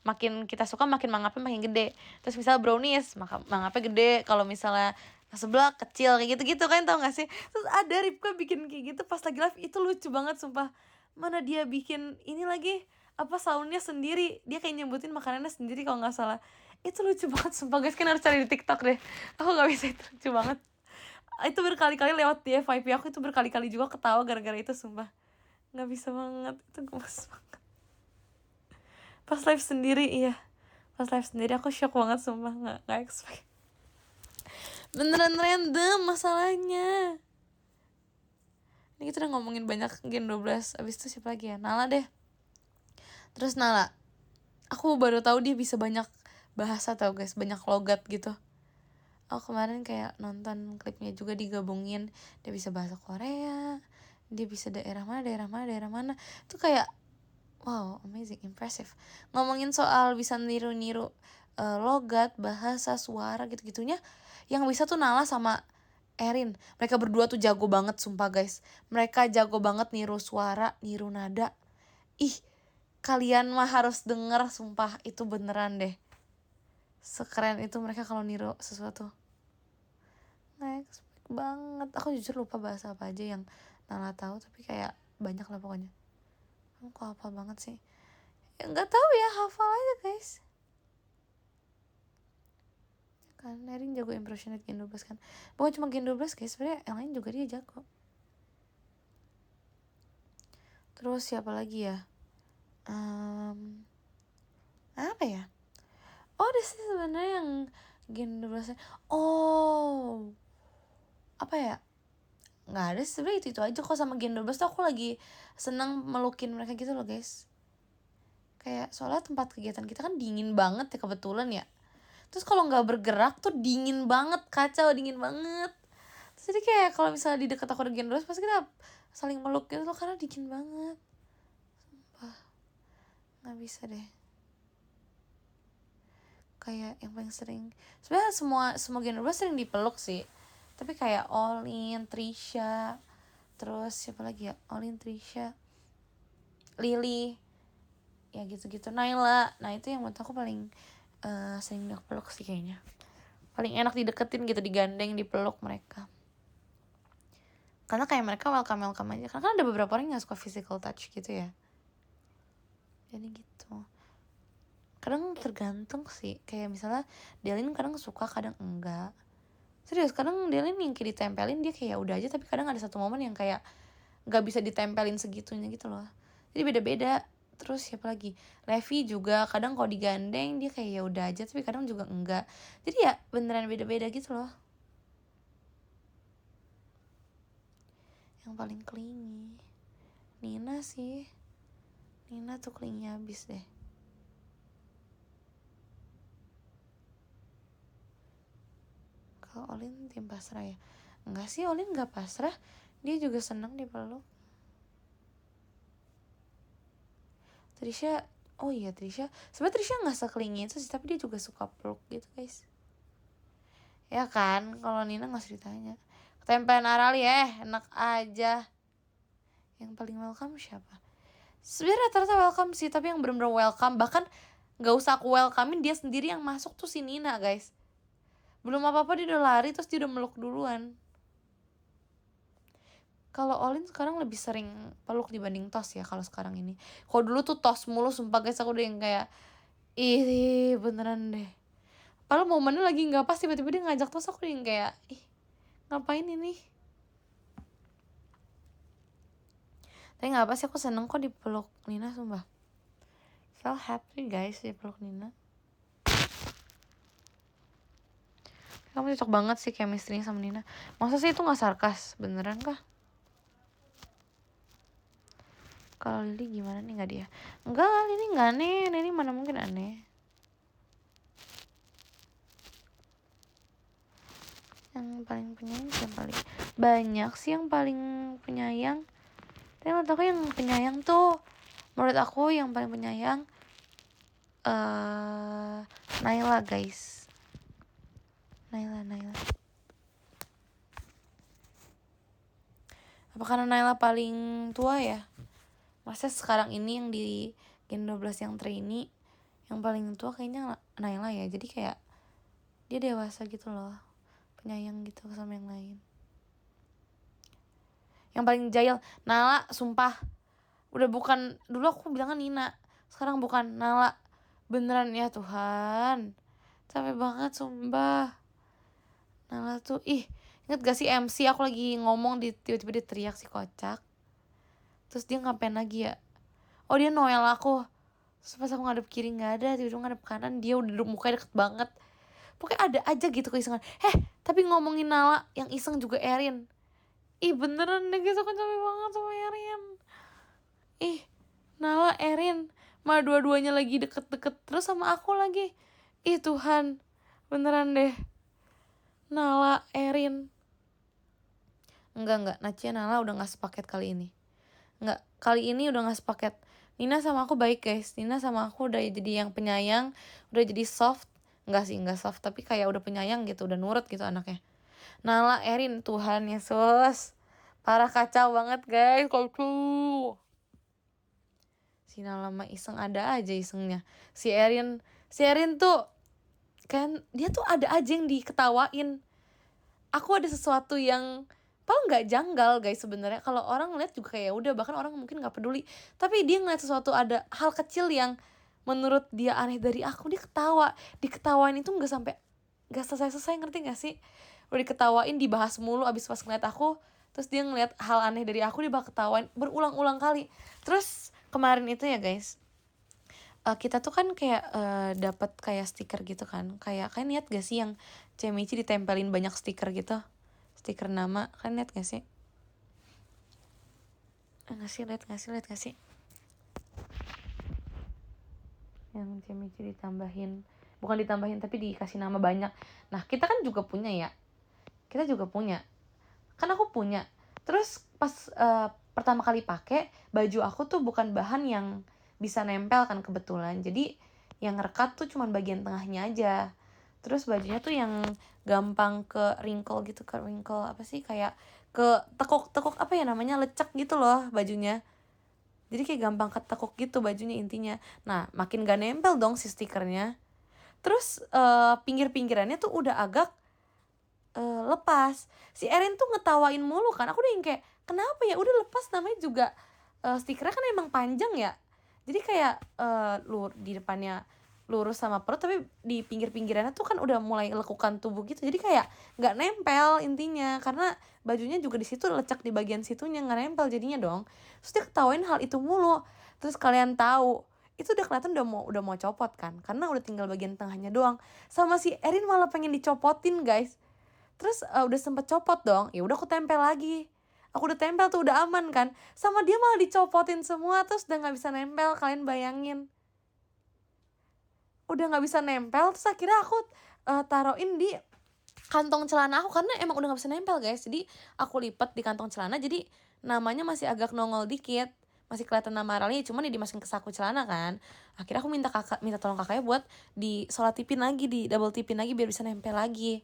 Makin kita suka makin mangapnya makin gede. Terus misal brownies mangapnya gede. Kalau misalnya sebelah kecil kayak gitu-gitu kan, tau gak sih? Terus ada Ripka bikin kayak gitu pas lagi live, itu lucu banget sumpah. Mana dia bikin ini lagi apa soundnya sendiri, dia kayak nyebutin makanannya sendiri kalau nggak salah. Itu lucu banget sumpah guys, kan harus cari di TikTok deh. Aku nggak bisa, itu lucu banget. Itu berkali-kali lewat di FYP aku, itu berkali-kali juga ketawa gara-gara itu sumpah. Nggak bisa banget, itu gemes banget. Pas live sendiri, iya. Pas live sendiri aku shock banget sumpah, nggak expect. Beneran random masalahnya. Ini kita udah ngomongin banyak Gen 12. Abis itu siapa lagi ya? Nala deh. Terus Nala, aku baru tahu dia bisa banyak bahasa tau guys, banyak logat gitu. Aku kemarin kayak nonton klipnya juga digabungin. Dia bisa bahasa Korea, dia bisa daerah mana. Itu kayak wow, amazing, impressive. Ngomongin soal bisa niru-niru logat, bahasa, suara gitu-gitunya, yang bisa tuh Nala sama Erin. Mereka berdua tuh jago banget sumpah guys. Mereka jago banget niru suara, niru nada. Ih, kalian mah harus denger sumpah, itu beneran deh. Sekeren itu mereka kalau niru sesuatu. Next banget. Aku jujur lupa bahasa apa aja yang Nala tahu, tapi kayak banyak lah pokoknya. Aku hafal banget sih. Ya nggak tahu ya, hafal aja guys. Kan Erin jago impersonate Gen 12 kan. Bukan cuma Gen 12 guys, sebenarnya yang lain juga dia jago. Terus siapa lagi ya? Apa ya? Oh, ada sih sebenarnya yang Gen 12. Oh, apa ya? Nggak ada sih, sebenarnya itu aja kok. Sama Gen 12 tuh aku lagi seneng melukin mereka gitu loh guys. Kayak soalnya tempat kegiatan kita kan dingin banget ya kebetulan ya. Terus kalau nggak bergerak tuh dingin banget, kacau, dingin banget. Terus jadi kayak kalau misalnya di dekat aku ada Gen 12 pasti kita saling meluk gitu loh karena dingin banget. Sumpah, nggak bisa deh. Kayak yang paling sering, sebenarnya semua Gen 12 sering dipeluk sih. Tapi kayak Olin, Trisha, terus siapa lagi ya? Olin, Trisha, Lily, ya gitu-gitu, Naila. Nah itu yang menurut aku paling sering dipeluk sih kayaknya. Paling enak dideketin gitu, digandeng, dipeluk mereka. Karena kayak mereka welcome aja. Karena kan ada beberapa orang yang gak suka physical touch gitu ya. Jadi gitu. Kadang tergantung sih. Kayak misalnya Delin kadang suka, kadang enggak. Serius, kadang Delin yang kayak ditempelin dia kayak udah aja. Tapi kadang ada satu momen yang kayak gak bisa ditempelin segitunya gitu loh. Jadi beda-beda. Terus siapa lagi? Levi juga kadang kalau digandeng dia kayak ya udah aja, tapi kadang juga enggak. Jadi ya beneran beda-beda gitu loh. Yang paling clingy Nina sih. Nina tuh clingy abis deh. Kalau Olin tim pasrah ya? Enggak sih, Olin gak pasrah. Dia juga seneng dipeluk. Trisha, oh iya Trisha. Sebenarnya Trisha gak seklingi itu sih, tapi dia juga suka peluk gitu guys. Ya kan, kalau Nina gak usah ditanya. Ketempelan Arali enak aja. Yang paling welcome siapa? Sebenarnya rata-rata welcome sih, tapi yang bener-bener welcome, bahkan gak usah aku welcomein, dia sendiri yang masuk tuh si Nina guys. Belum apa-apa dia udah lari, terus dia udah meluk duluan. Kalau Olin sekarang lebih sering peluk dibanding Tos ya kalau sekarang ini. Kalau dulu tuh Tos mulu sumpah guys, aku udah yang kayak ih beneran deh. Padahal momennya lagi nggak pas, tiba-tiba dia ngajak Tos, aku udah yang kayak ih ngapain ini. Tapi nggak apa sih, aku seneng kok dipeluk Nina sumpah. Feel happy guys dipeluk Nina. Kamu cocok banget sih chemistry-nya sama Nina. Masa sih itu gak sarkas? Beneran kah? Kalau Lily gimana nih, gak dia? Enggak, Lily gak aneh. Lily mana mungkin aneh. Yang paling penyayang siapa paling? Banyak sih yang paling penyayang. Tapi menurut aku yang penyayang tuh, menurut aku yang paling penyayang Naila guys. Naila. Apa karena Naila paling tua ya? Masa sekarang ini yang di Gen 12 yang trainee yang paling tua kayaknya Naila ya. Jadi kayak dia dewasa gitu loh, penyayang gitu sama yang lain. Yang paling jahil Nala, sumpah. Udah bukan, dulu aku bilangnya Nina, sekarang bukan, Nala. Beneran ya Tuhan, capek banget sumpah. Nala tuh, inget gak sih MC aku lagi ngomong tiba-tiba dia teriak si kocak. Terus dia ngapain lagi ya? Oh dia Noel aku. Terus pas aku ngadep kiri gak ada, tiba-tiba ngadep kanan dia udah duduk mukanya deket banget. Pokoknya ada aja gitu keisengan. Tapi ngomongin Nala, yang iseng juga Erin. Beneran deh guys, aku capek banget sama Erin. Nala, Erin, malah dua-duanya lagi deket-deket terus sama aku lagi. Tuhan, beneran deh. Nala, Erin. Enggak, Nacia Nala udah gak sepaket kali ini. Enggak, kali ini udah gak sepaket. Nina sama aku baik guys. Nina sama aku udah jadi yang penyayang, udah jadi soft. Enggak sih, enggak soft, tapi kayak udah penyayang gitu, udah nurut gitu anaknya. Nala, Erin, Tuhan Yesus, parah kacau banget guys, kacau. Si Nala mah iseng, ada aja isengnya. Si Erin tuh kan dia tuh ada aja yang diketawain. Aku ada sesuatu yang paling nggak janggal guys sebenarnya. Kalau orang ngeliat juga kayak udah, bahkan orang mungkin nggak peduli. Tapi dia ngeliat sesuatu, ada hal kecil yang menurut dia aneh dari aku, dia ketawa. Diketawain itu nggak selesai, ngerti nggak sih? Udah diketawain, dibahas mulu, abis pas ngeliat aku, terus dia ngeliat hal aneh dari aku, dia bakal ketawain berulang-ulang kali. Terus kemarin itu ya guys, kita tuh kan kayak dapat kayak stiker gitu kan. Kayak lihat gak sih yang Cemici ditempelin banyak stiker gitu, stiker nama, kan lihat gak sih? Lihat gak sih? Yang Cemici ditambahin, bukan ditambahin tapi dikasih nama banyak. Nah kita kan juga punya ya, kan aku punya. Terus pas pertama kali pakai, baju aku tuh bukan bahan yang bisa nempel kan kebetulan, jadi yang rekat tuh cuman bagian tengahnya aja. Terus bajunya tuh yang gampang ke wrinkle gitu, apa sih, kayak ke tekuk apa ya namanya, lecek gitu loh bajunya. Jadi kayak gampang ketekuk gitu bajunya intinya. Nah makin gak nempel dong si stikernya. Terus pinggir-pinggirannya tuh udah agak lepas. Si Erin tuh ngetawain mulu kan. Aku udah yang kayak, kenapa ya, udah lepas, namanya juga stikernya kan emang panjang ya. Jadi kayak di depannya lurus sama perut, tapi di pinggir-pinggirannya tuh kan udah mulai lekukan tubuh gitu. Jadi kayak nggak nempel intinya, karena bajunya juga di situ lecek di bagian situnya, nggak nempel jadinya dong. Terus dia ketawain hal itu mulu. Terus kalian tahu, itu udah kelihatan udah mau copot kan, karena udah tinggal bagian tengahnya doang. Sama si Erin malah pengen dicopotin guys. Terus udah sempet copot dong, ya udah aku tempel lagi. Aku udah tempel tuh, udah aman kan. Sama dia malah dicopotin semua, terus udah nggak bisa nempel. Kalian bayangin, udah nggak bisa nempel. Terus akhirnya aku taruhin di kantong celana aku, karena emang udah nggak bisa nempel guys. Jadi aku lipat di kantong celana, jadi namanya masih agak nongol dikit, masih kelihatan nama Rally, cuman dimasukin ke saku celana kan. Akhirnya aku minta tolong kakaknya buat disolatipin lagi, di double tipin lagi biar bisa nempel lagi.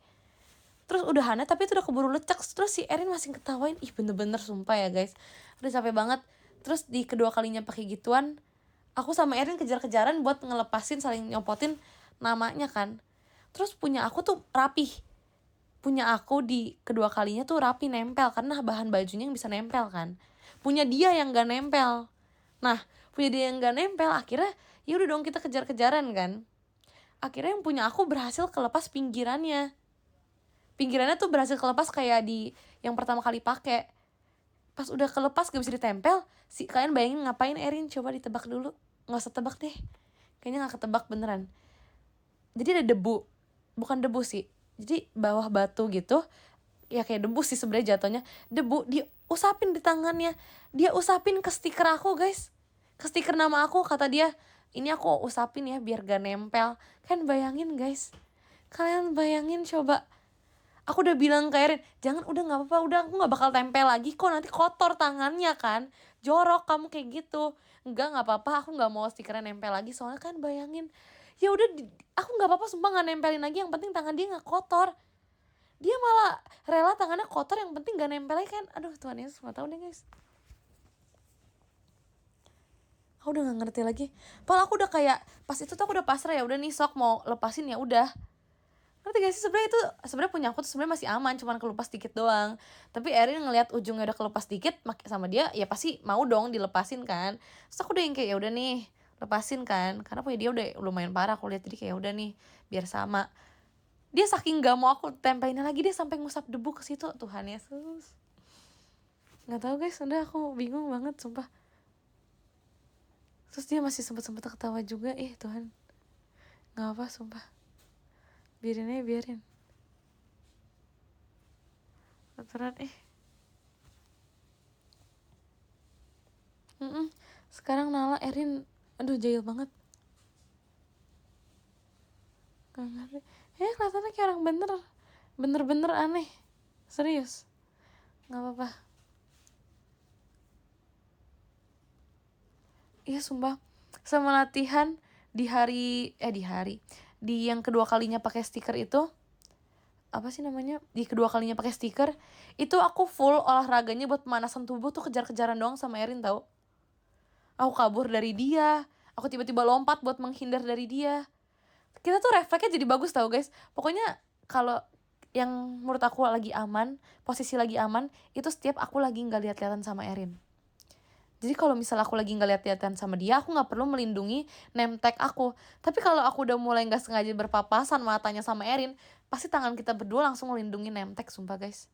Terus udahannya, tapi itu udah keburu lecek. Terus si Erin masih ketawain. Bener-bener sumpah ya guys, udah capek banget. Terus di kedua kalinya pakai gituan, aku sama Erin kejar-kejaran buat ngelepasin, saling nyopotin namanya kan. Terus punya aku tuh rapih, punya aku di kedua kalinya tuh rapi nempel, karena bahan bajunya yang bisa nempel kan. Punya dia yang gak nempel. Nah punya dia yang gak nempel, akhirnya ya udah dong kita kejar-kejaran kan. Akhirnya yang punya aku berhasil kelepas pinggirannya tuh berhasil kelepas kayak di yang pertama kali pakai. Pas udah kelepas gak bisa ditempel, kalian bayangin ngapain Erin? Coba ditebak dulu. Nggak usah tebak deh, kayaknya nggak ketebak beneran. Jadi ada debu, bukan debu sih, jadi bawah batu gitu ya, kayak debu sih sebenarnya jatuhnya, debu diusapin di tangannya, dia usapin ke stiker aku guys, ke stiker nama aku, kata dia ini aku usapin ya biar gak nempel. Kan bayangin guys, kalian bayangin coba, aku udah bilang ke Erin, jangan, udah nggak apa-apa, udah aku nggak bakal tempel lagi kok, nanti kotor tangannya kan, jorok kamu kayak gitu. Nggak apa-apa, aku nggak mau stikernya nempel lagi, soalnya kan bayangin, ya udah aku nggak apa-apa sumpah, nggak nempelin lagi, yang penting tangan dia nggak kotor. Dia malah rela tangannya kotor, yang penting nggak nempel lagi kan. Aduh Tuhan Yesus, nggak tahu deh guys, aku udah nggak ngerti lagi. Padahal aku udah kayak pas itu tuh aku udah pasrah, ya udah nih sok mau lepasin ya udah. Ngerti gak sih, sebenarnya itu sebenarnya punya aku tuh sebenarnya masih aman, cuman kelupas dikit doang. Tapi Erin ngelihat ujungnya udah kelupas dikit sama dia, ya pasti mau dong dilepasin kan. Terus aku udah yang kayak ya udah nih lepasin kan, karena punya dia udah lumayan parah aku lihat, jadi kayak udah nih biar sama. Dia saking gak mau aku tempelin lagi, dia sampai ngusap debu ke situ. Tuhan Yesus, nggak tahu guys, udah aku bingung banget sumpah. Terus dia masih sempet ketawa juga, Tuhan, nggak apa sumpah, biarin aja, biarin. Aturan Sekarang Nala Erin, aduh jahil banget, gak ngerti. Kelihatannya kayak orang bener aneh, serius, nggak apa-apa. Iya sumpah, sama latihan di yang kedua kalinya pakai stiker itu, apa sih namanya, di kedua kalinya pakai stiker itu aku full olahraganya buat pemanasan tubuh tuh kejar-kejaran doang sama Erin tau. Aku kabur dari dia, aku tiba-tiba lompat buat menghindar dari dia. Kita tuh refleksnya jadi bagus tau guys. Pokoknya kalau yang menurut aku lagi aman, posisi lagi aman, itu setiap aku lagi nggak lihat-lihatan sama Erin. Jadi kalau misalnya aku lagi nggak lihat-lihatan sama dia, aku nggak perlu melindungi name tag aku. Tapi kalau aku udah mulai nggak sengaja berpapasan matanya sama Erin, pasti tangan kita berdua langsung melindungi name tag, sumpah guys.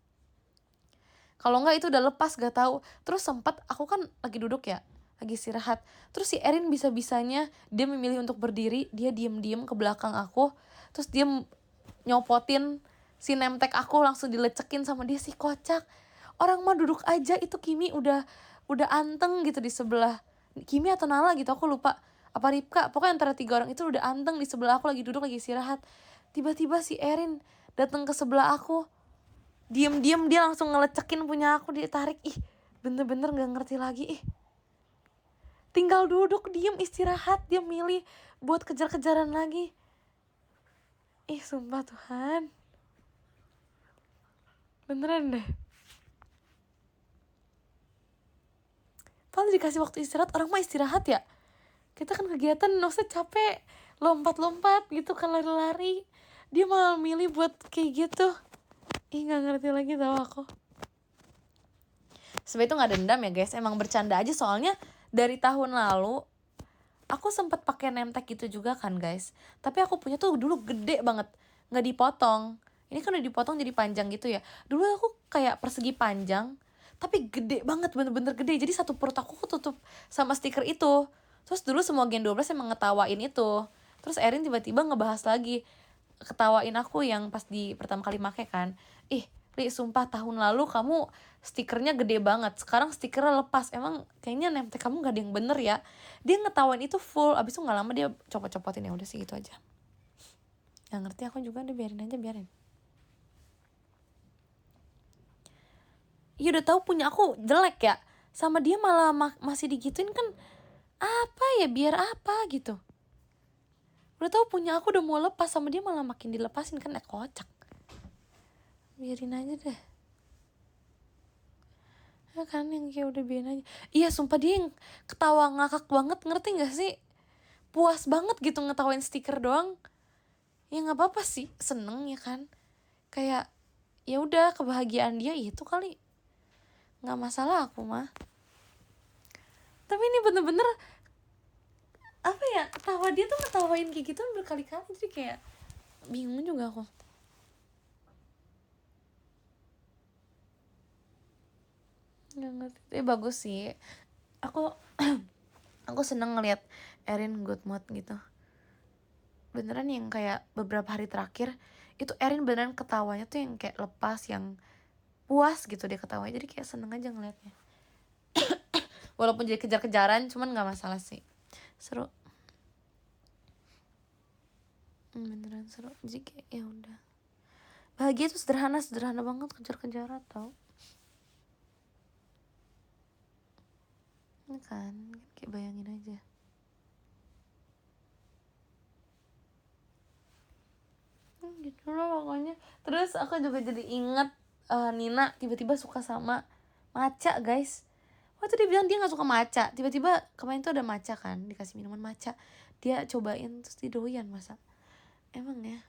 Kalau nggak itu udah lepas, gak tahu. Terus sempat aku kan lagi duduk ya, lagi istirahat. Terus si Erin bisa-bisanya dia memilih untuk berdiri, dia diem-diem ke belakang aku, terus dia nyopotin si name tag aku, langsung dilecekin sama dia, si kocak. Orang mah duduk aja, itu Kimi udah anteng gitu di sebelah. Kimi atau Nala gitu, aku lupa. Apa Ripka, pokoknya antara 3 orang itu udah anteng di sebelah aku, lagi duduk lagi istirahat. Tiba-tiba si Erin datang ke sebelah aku, diem-diem dia langsung ngelecekin punya aku, ditarik. Bener-bener gak ngerti lagi. Tinggal duduk diem istirahat, dia milih buat kejar-kejaran lagi. Sumpah Tuhan, beneran deh. Padahal dikasih waktu istirahat, orang mah istirahat ya. Kita kan kegiatan, maksudnya capek, lompat-lompat gitu kan, lari-lari. Dia malah milih buat kayak gitu. Gak ngerti lagi tau aku. Sebenernya itu gak dendam ya guys, emang bercanda aja. Soalnya dari tahun lalu aku sempet pakai name tag gitu juga kan guys. Tapi aku punya tuh dulu gede banget, gak dipotong. Ini kan udah dipotong jadi panjang gitu ya. Dulu aku kayak persegi panjang, tapi gede banget, bener-bener gede. Jadi satu perut aku tutup sama stiker itu. Terus dulu semua Gen 12 emang ngetawain itu. Terus Erin tiba-tiba ngebahas lagi, ketawain aku yang pas di pertama kali make kan. Li, sumpah tahun lalu kamu stikernya gede banget, sekarang stikernya lepas. Emang kayaknya name tag kamu gak ada yang bener ya. Dia ngetawain itu full. Abis itu gak lama dia copot-copotin, ya udah sih gitu aja. Gak ngerti aku juga, udah biarin aja, biarin. Ya udah tahu punya aku jelek ya, sama dia malah masih digituin kan. Apa ya, biar apa gitu. Udah tahu punya aku udah mau lepas, sama dia malah makin dilepasin kan, kocak. Biarin aja deh. Ya kan, yang kayak udah biarin aja. Iya sumpah dia yang ketawa ngakak banget, ngerti gak sih? Puas banget gitu ngetawain stiker doang. Ya gak apa-apa sih, seneng ya kan. Kayak ya udah, kebahagiaan dia itu kali. Gak masalah aku mah. Tapi ini bener-bener apa ya, ketawa dia tuh ngetawain kayak gitu berkali-kali. Jadi kayak bingung juga aku. Gak ngerti. Bagus sih. Aku seneng ngeliat Erin good mood gitu. Beneran yang kayak beberapa hari terakhir itu Erin beneran ketawanya tuh yang kayak lepas, yang puas gitu dia ketawanya, jadi kayak seneng aja ngeliatnya. Walaupun jadi kejar-kejaran cuman nggak masalah sih, seru. Beneran seru, jadi kayak ya udah, bahagia tuh sederhana banget, kejar-kejaran tau. Ini kan kayak bayangin aja. Gitu loh pokoknya. Terus aku juga jadi inget Nina tiba-tiba suka sama matcha guys. Waktu dia bilang dia gak suka matcha, tiba-tiba kemarin tuh ada matcha kan, dikasih minuman matcha, dia cobain terus dia doyan. Masa emang ya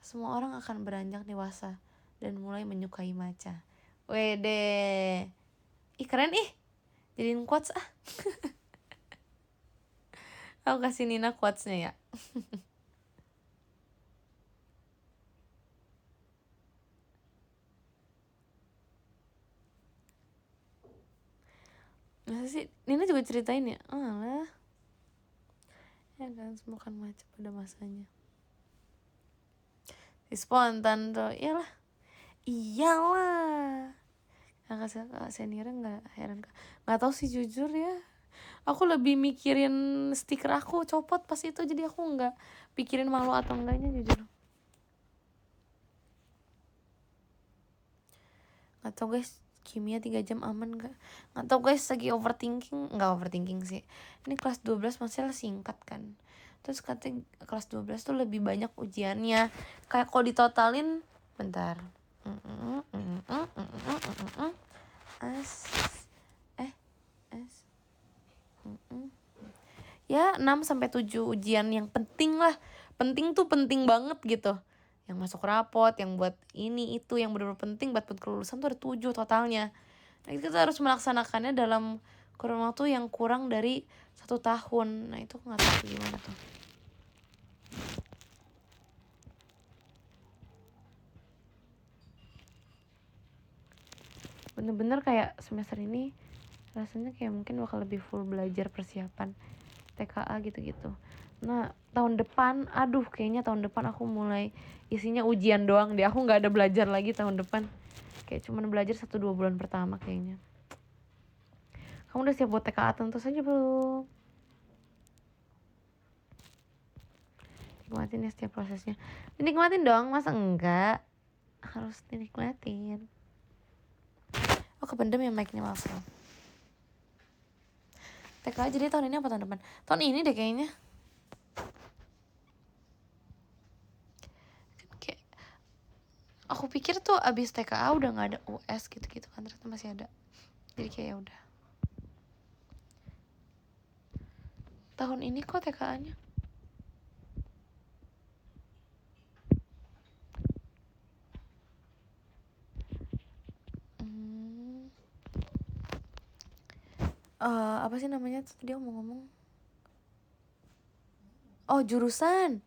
semua orang akan beranjak dewasa dan mulai menyukai matcha. Wede, ih keren ih, jadiin quotes ah. Aku kasih Nina quotesnya ya. Masa sih Nina juga ceritain ya? Alah, ya kan semua kan macam pada masanya. Si spontan tuh, iyalah. Kakak seniornya nggak heran, nggak tahu sih jujur ya. Aku lebih mikirin stiker aku copot pas itu, jadi aku nggak pikirin malu atau enggaknya jujur. Nggak tahu guys, kimia 3 jam aman nggak tahu guys, lagi overthinking sih. Ini kelas 12 masih singkat kan, terus katanya kelas 12 tuh lebih banyak ujiannya, kayak kalau ditotalin bentar, ya 6-7 ujian yang penting lah, penting tuh penting banget gitu, yang masuk rapot, yang buat ini itu, yang benar-benar penting buat kelulusan tuh ada 7 totalnya. Nah kita harus melaksanakannya dalam kurun waktu yang kurang dari 1 tahun. Nah itu nggak tahu gimana tuh. Bener-bener kayak semester ini rasanya kayak mungkin bakal lebih full belajar persiapan TKA gitu-gitu. Nah tahun depan, aduh kayaknya tahun depan aku mulai isinya ujian doang deh. Aku nggak ada belajar lagi tahun depan. Kayak cuman belajar 1-2 bulan pertama kayaknya. Kamu udah siap buat TKA tentu saja belum? Nikmatin ya setiap prosesnya. Dinikmatin dong, masa enggak? Harus dinikmatin. Oh kependem ya mic-nya, maaf ya. TKA jadi tahun ini apa tahun depan? Tahun ini deh kayaknya. Kayak aku pikir tuh abis TKA udah nggak ada US gitu-gitu kan, ternyata masih ada. Jadi kayak ya udah. Tahun ini kok TKA-nya. Apa sih namanya tuh dia mau ngomong? Oh jurusan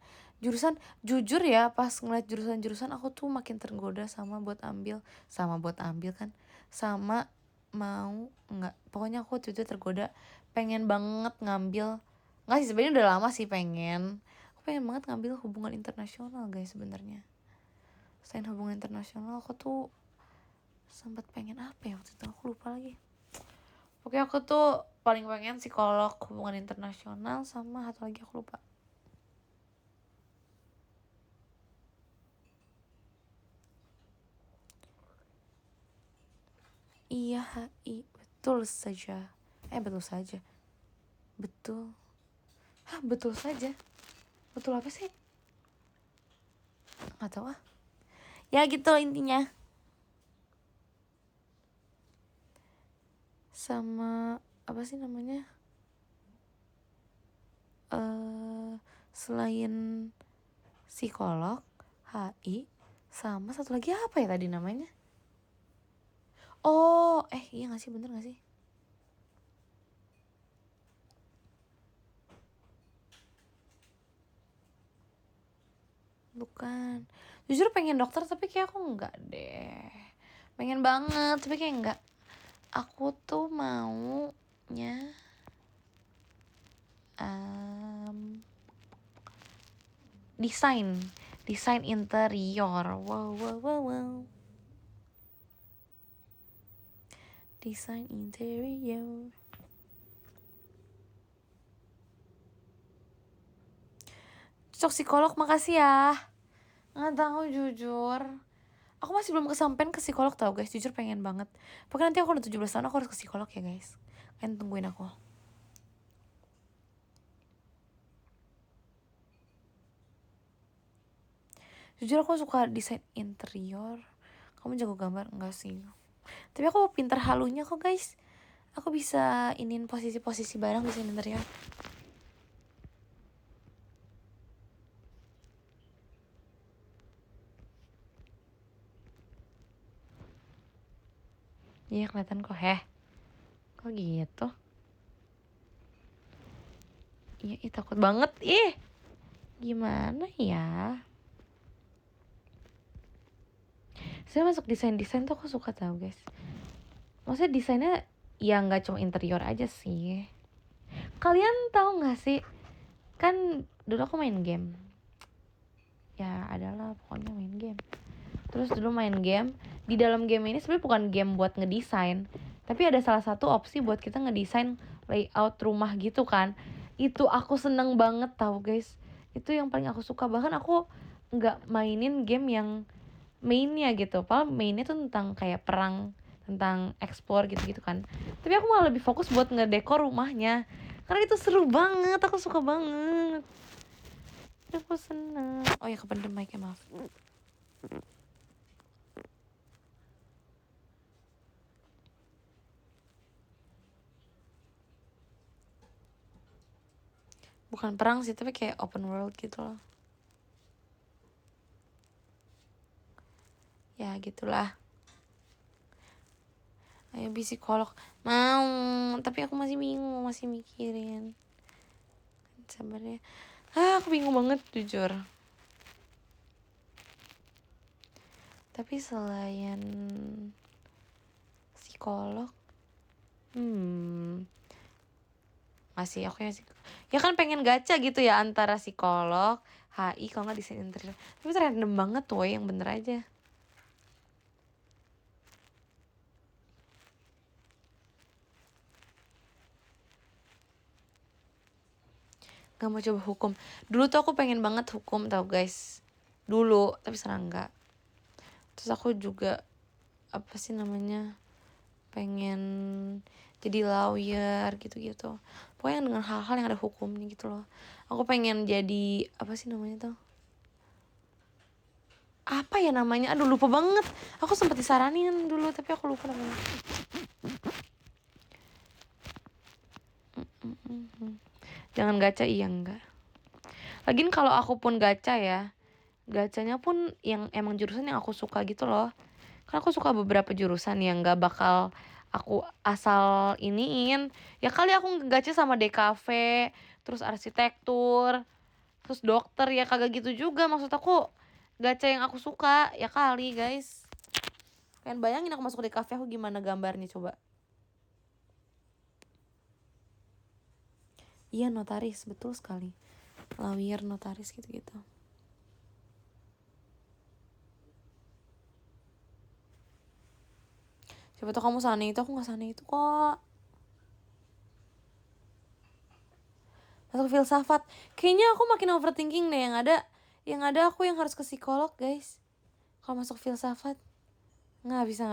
jujur ya, pas ngeliat jurusan aku tuh makin tergoda buat ambil kan, sama mau nggak, pokoknya aku tuh tergoda pengen banget ngambil, nggak sih sebenarnya udah lama sih aku pengen banget ngambil hubungan internasional guys. Sebenarnya selain hubungan internasional aku tuh sempat pengen apa ya waktu itu, aku lupa lagi. Pokoknya aku tuh paling pengen psikolog hubungan internasional, sama satu lagi aku lupa. Iya HI, betul saja. Betul saja. Betul. Betul saja. Betul apa sih? Gak tahu ah. Ya gitu intinya. Sama apa sih namanya? Selain psikolog, HI, sama satu lagi apa ya tadi namanya? Oh, iya gak sih, bener gak sih? Bukan. Jujur pengen dokter tapi kayak aku enggak deh. Pengen banget tapi kayak enggak. Aku tuh maunya desain Desain interior. Wow, wow, wow, wow. Desain interior. Cocok psikolog, makasih ya. Nggak tahu jujur. Aku masih belum kesampean ke psikolog tau guys. Jujur pengen banget. Pokoknya nanti aku udah 17 tahun aku harus ke psikolog ya guys. Kalian tungguin aku. Jujur aku suka desain interior. Kamu jago gambar? Enggak sih. Tapi aku pinter halunya kok guys. Aku bisa inin posisi-posisi barang desain interior. Iya kelihatan kok. Kok gitu? Iya, takut banget. Gimana ya? Saya masuk desain tuh aku suka tau guys. Maksudnya desainnya ya nggak cuma interior aja sih. Kalian tahu nggak sih? Kan dulu aku main game. Ya adalah pokoknya main game. Terus dulu main game. Di dalam game ini sebenarnya bukan game buat ngedesain. Tapi ada salah satu opsi buat kita ngedesain layout rumah gitu kan. Itu aku seneng banget tau guys. Itu yang paling aku suka. Bahkan aku nggak mainin game yang mainnya gitu. Padahal mainnya tuh tentang kayak perang, tentang explore gitu-gitu kan. Tapi aku malah lebih fokus buat ngedekor rumahnya. Karena itu seru banget, aku suka banget. Aku seneng. Oh ya, kependem mic-nya, maaf. Bukan perang sih, tapi kayak open world gitu loh. Ya gitulah. Ayo psikolog. Mau, tapi aku masih bingung, masih mikirin. Sabar ya. Aku bingung banget jujur. Tapi selain psikolog, masih aku ya kan pengen gacha gitu ya antara psikolog, HI, kalau nggak desain interior. Tapi random banget tuh yang bener aja. Gak mau coba hukum. Dulu tuh aku pengen banget hukum tau guys. Dulu, tapi sekarang enggak. Terus aku juga apa sih namanya, pengen jadi lawyer gitu-gitu. Pokoknya dengan hal-hal yang ada hukumnya gitu loh. Aku pengen jadi apa sih namanya tuh, apa ya namanya, aduh lupa banget. Aku sempet disaranin dulu tapi aku lupa namanya. Jangan gacha, iya enggak. Lagian kalau aku pun gacha ya, gacanya pun yang emang jurusan yang aku suka gitu loh. Karena aku suka beberapa jurusan yang gak bakal aku asal iniin. Ya kali aku gacha sama DKV, terus arsitektur, terus dokter, ya kagak gitu juga. Maksud aku gacha yang aku suka, ya kali guys. Kalian bayangin aku masuk DKV aku gimana gambarnya coba. Iya notaris, betul sekali. Lawyer, notaris gitu-gitu. Siapa tau kamu sana itu, aku gak sana itu kok. Masuk filsafat. Kayaknya aku makin overthinking deh. Yang ada aku yang harus ke psikolog guys. Kalau masuk filsafat Gak bisa.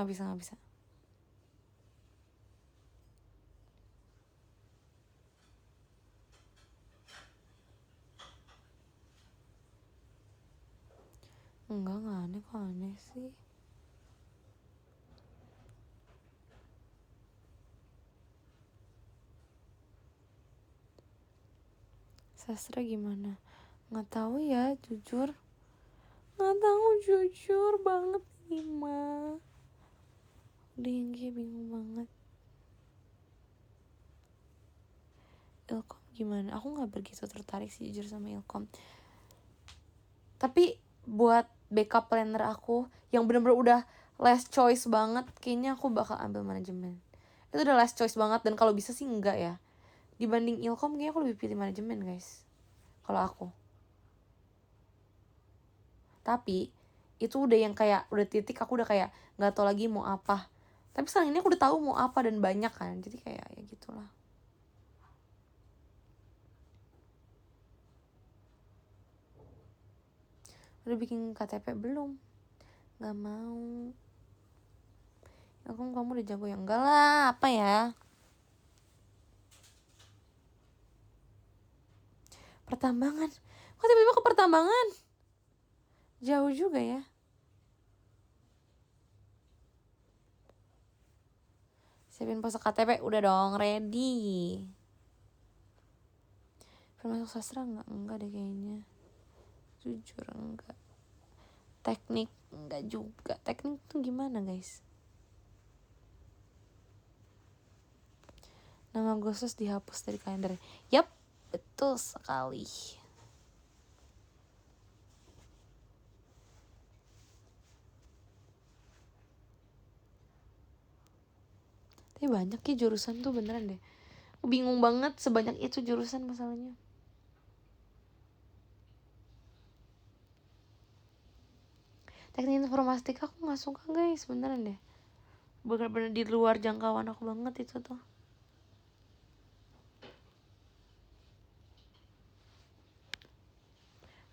Enggak aneh, kok aneh sih. Sastra gimana? Nggak tahu ya, jujur. Nggak tahu jujur banget nih mah. Udah yang kayak bingung banget. Ilkom gimana? Aku nggak begitu tertarik sih jujur sama Ilkom. Tapi buat backup planner aku yang bener-bener udah last choice banget, kayaknya aku bakal ambil manajemen. Itu udah last choice banget, dan kalau bisa sih enggak ya. Dibanding Ilkom kayaknya aku lebih pilih manajemen guys. Kalau aku. Tapi itu udah yang kayak udah titik aku udah kayak nggak tahu lagi mau apa. Tapi sekarang ini aku udah tahu mau apa dan banyak kan, jadi kayak ya gitulah. Udah bikin KTP belum? Nggak mau. Kamu udah jago ya? Enggak lah, apa ya? Pertambangan. Kok tiba-tiba ke pertambangan? Jauh juga ya. Siapin pose KTP, udah dong, ready. Masuk sastra enggak? Enggak deh kayaknya. Jujur enggak. Teknik enggak juga. Teknik tuh gimana guys? Nama Agustus dihapus dari kalender. Yap, betul sekali. Tapi banyak ya jurusan tuh beneran deh. Aku bingung banget sebanyak itu jurusan masalahnya. Teknik informatika aku gak suka guys, beneran deh. Bener-bener di luar jangkauan aku banget itu tuh.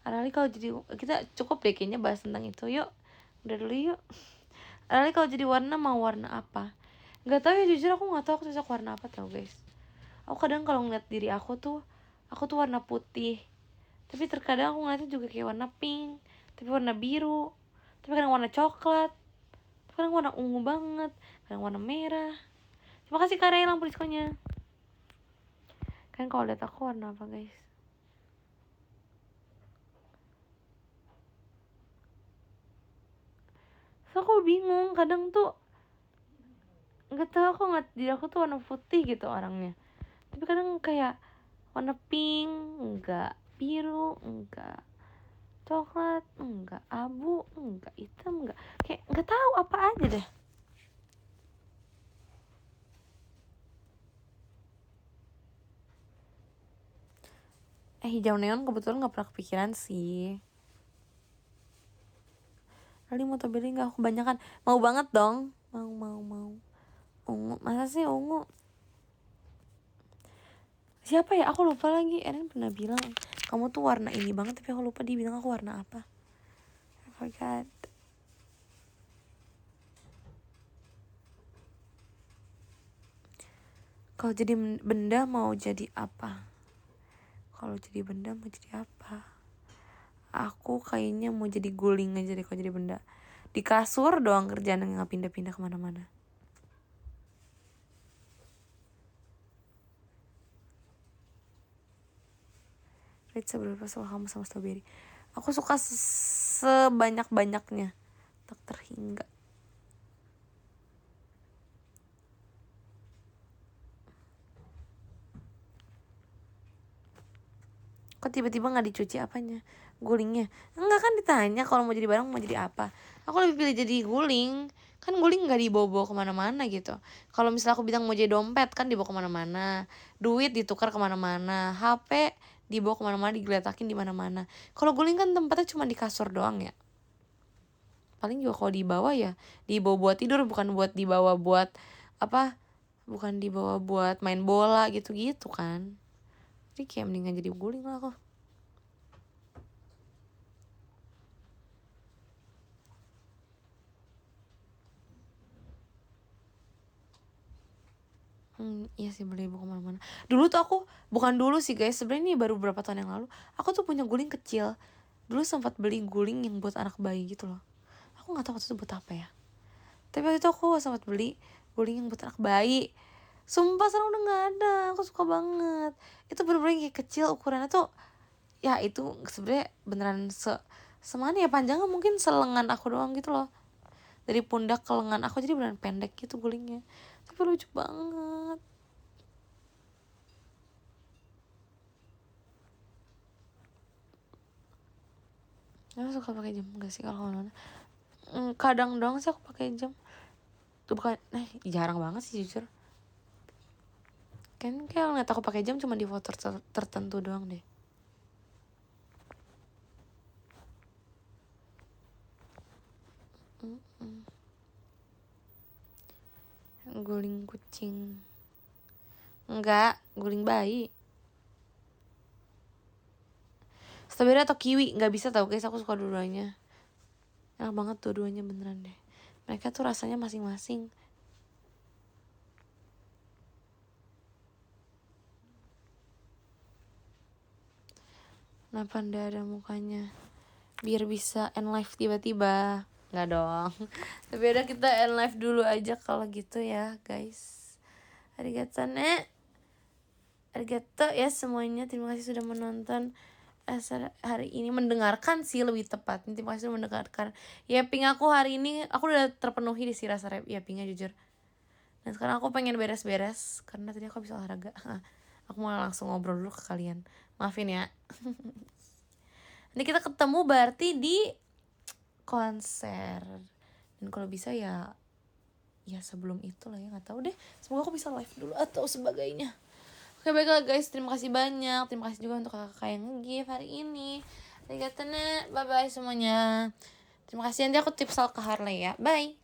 Arali kalau jadi, kita cukup deh kayaknya bahas tentang itu, yuk. Udah dulu yuk. Arali kalau jadi warna mau warna apa? Gak tau ya, jujur aku gak tau aku cocok warna apa tau guys. Aku kadang kalau ngeliat diri aku tuh warna putih. Tapi terkadang aku ngeliatnya juga kayak warna pink, tapi warna biru, tapi kadang warna coklat, tapi kadang warna ungu banget, kadang warna merah. Terima kasih Kak Ray lampu diskonya. Kan kalau lihat aku warna apa guys? So aku bingung, kadang tuh nggak tahu, aku nggak, diri aku tuh warna putih gitu orangnya. Tapi kadang kayak warna pink, enggak, biru, enggak, coklat, enggak, abu, enggak, hitam, enggak, kayak nggak tahu apa aja deh. Hijau neon kebetulan nggak pernah kepikiran sih. Kali mau beli nggak? Aku kebanyakan. Mau banget dong. Mau. Ungu, masa sih ungu? Siapa ya? Aku lupa lagi. Eren pernah bilang kamu tuh warna ini banget, tapi aku lupa dia bilang aku warna apa. I forgot. Kalau jadi benda mau jadi apa? Kalau jadi benda mau jadi apa? Aku kayaknya mau jadi guling aja deh kalau jadi benda. Di kasur doang kerjaan, nggak pindah-pindah kemana-mana. Rate seberapa suka kamu sama strawberry? Aku suka sebanyak-banyaknya, tak terhingga. Kok tiba-tiba nggak dicuci apanya? Gulingnya? Enggak kan ditanya kalau mau jadi barang mau jadi apa. Aku lebih pilih jadi guling. Kan guling nggak dibawa-bawa kemana-mana gitu. Kalau misalnya aku bilang mau jadi dompet kan dibawa kemana-mana. Duit ditukar kemana-mana. HP dibawa kemana-mana, digeletakin di mana-mana. Kalau guling kan tempatnya cuma di kasur doang ya. Paling juga kalau dibawa ya dibawa buat tidur, bukan buat dibawa buat apa? Bukan dibawa buat main bola gitu-gitu kan. Jadi kayak mendingan jadi guling lah aku. Iya sih, beli buku kemana-mana. Dulu tuh aku, bukan dulu sih guys, sebenarnya ini baru beberapa tahun yang lalu. Aku tuh punya guling kecil. Dulu sempat beli guling yang buat anak bayi gitu loh. Aku nggak tahu waktu itu buat apa ya. Tapi waktu itu aku sempat beli guling yang buat anak bayi. Sumpah sekarang udah nggak ada. Aku suka banget. Itu bener-bener kayak kecil ukurannya tuh. Ya itu sebenarnya beneran semana ya, panjangnya mungkin selengan aku doang gitu loh. Dari pundak ke lengan aku, jadi beneran pendek gitu gulingnya. Tapi lucu banget. Aku suka pakai jam gak sih kalau mana? Kadang doang sih aku pakai jam. Tuh bukan, jarang banget sih jujur. Kan kayak ngeliat aku pakai jam cuma di foto tertentu doang deh. guling kucing. Enggak, guling bayi. Strawberry atau kiwi, nggak bisa tau guys, aku suka dua-duanya. Enak banget tuh dua-duanya beneran deh. Mereka tuh rasanya masing-masing. Kenapa ndak ada mukanya? Biar bisa end live tiba-tiba. Nggak dong. Tapi udah kita end live dulu aja kalau gitu ya guys. Arigato ne. Arigato ya semuanya. Terima kasih sudah menonton hari ini, mendengarkan sih lebih tepat. Terima kasih sudah mendengarkan. Yapping aku hari ini aku udah terpenuhi di si rasa yappingnya jujur. Dan sekarang aku pengen beres-beres karena tadi aku habis olahraga. Aku mau langsung ngobrol dulu ke kalian. Maafin ya. Nanti kita ketemu berarti di konser. Dan kalau bisa ya sebelum itu lah ya, nggak tahu deh. Semoga aku bisa live dulu atau sebagainya. Oke baiklah guys, terima kasih banyak. Terima kasih juga untuk kakak yang nge-give hari ini. Arigato ne, bye bye semuanya. Terima kasih, nanti aku tips soal ke Harley ya. Bye.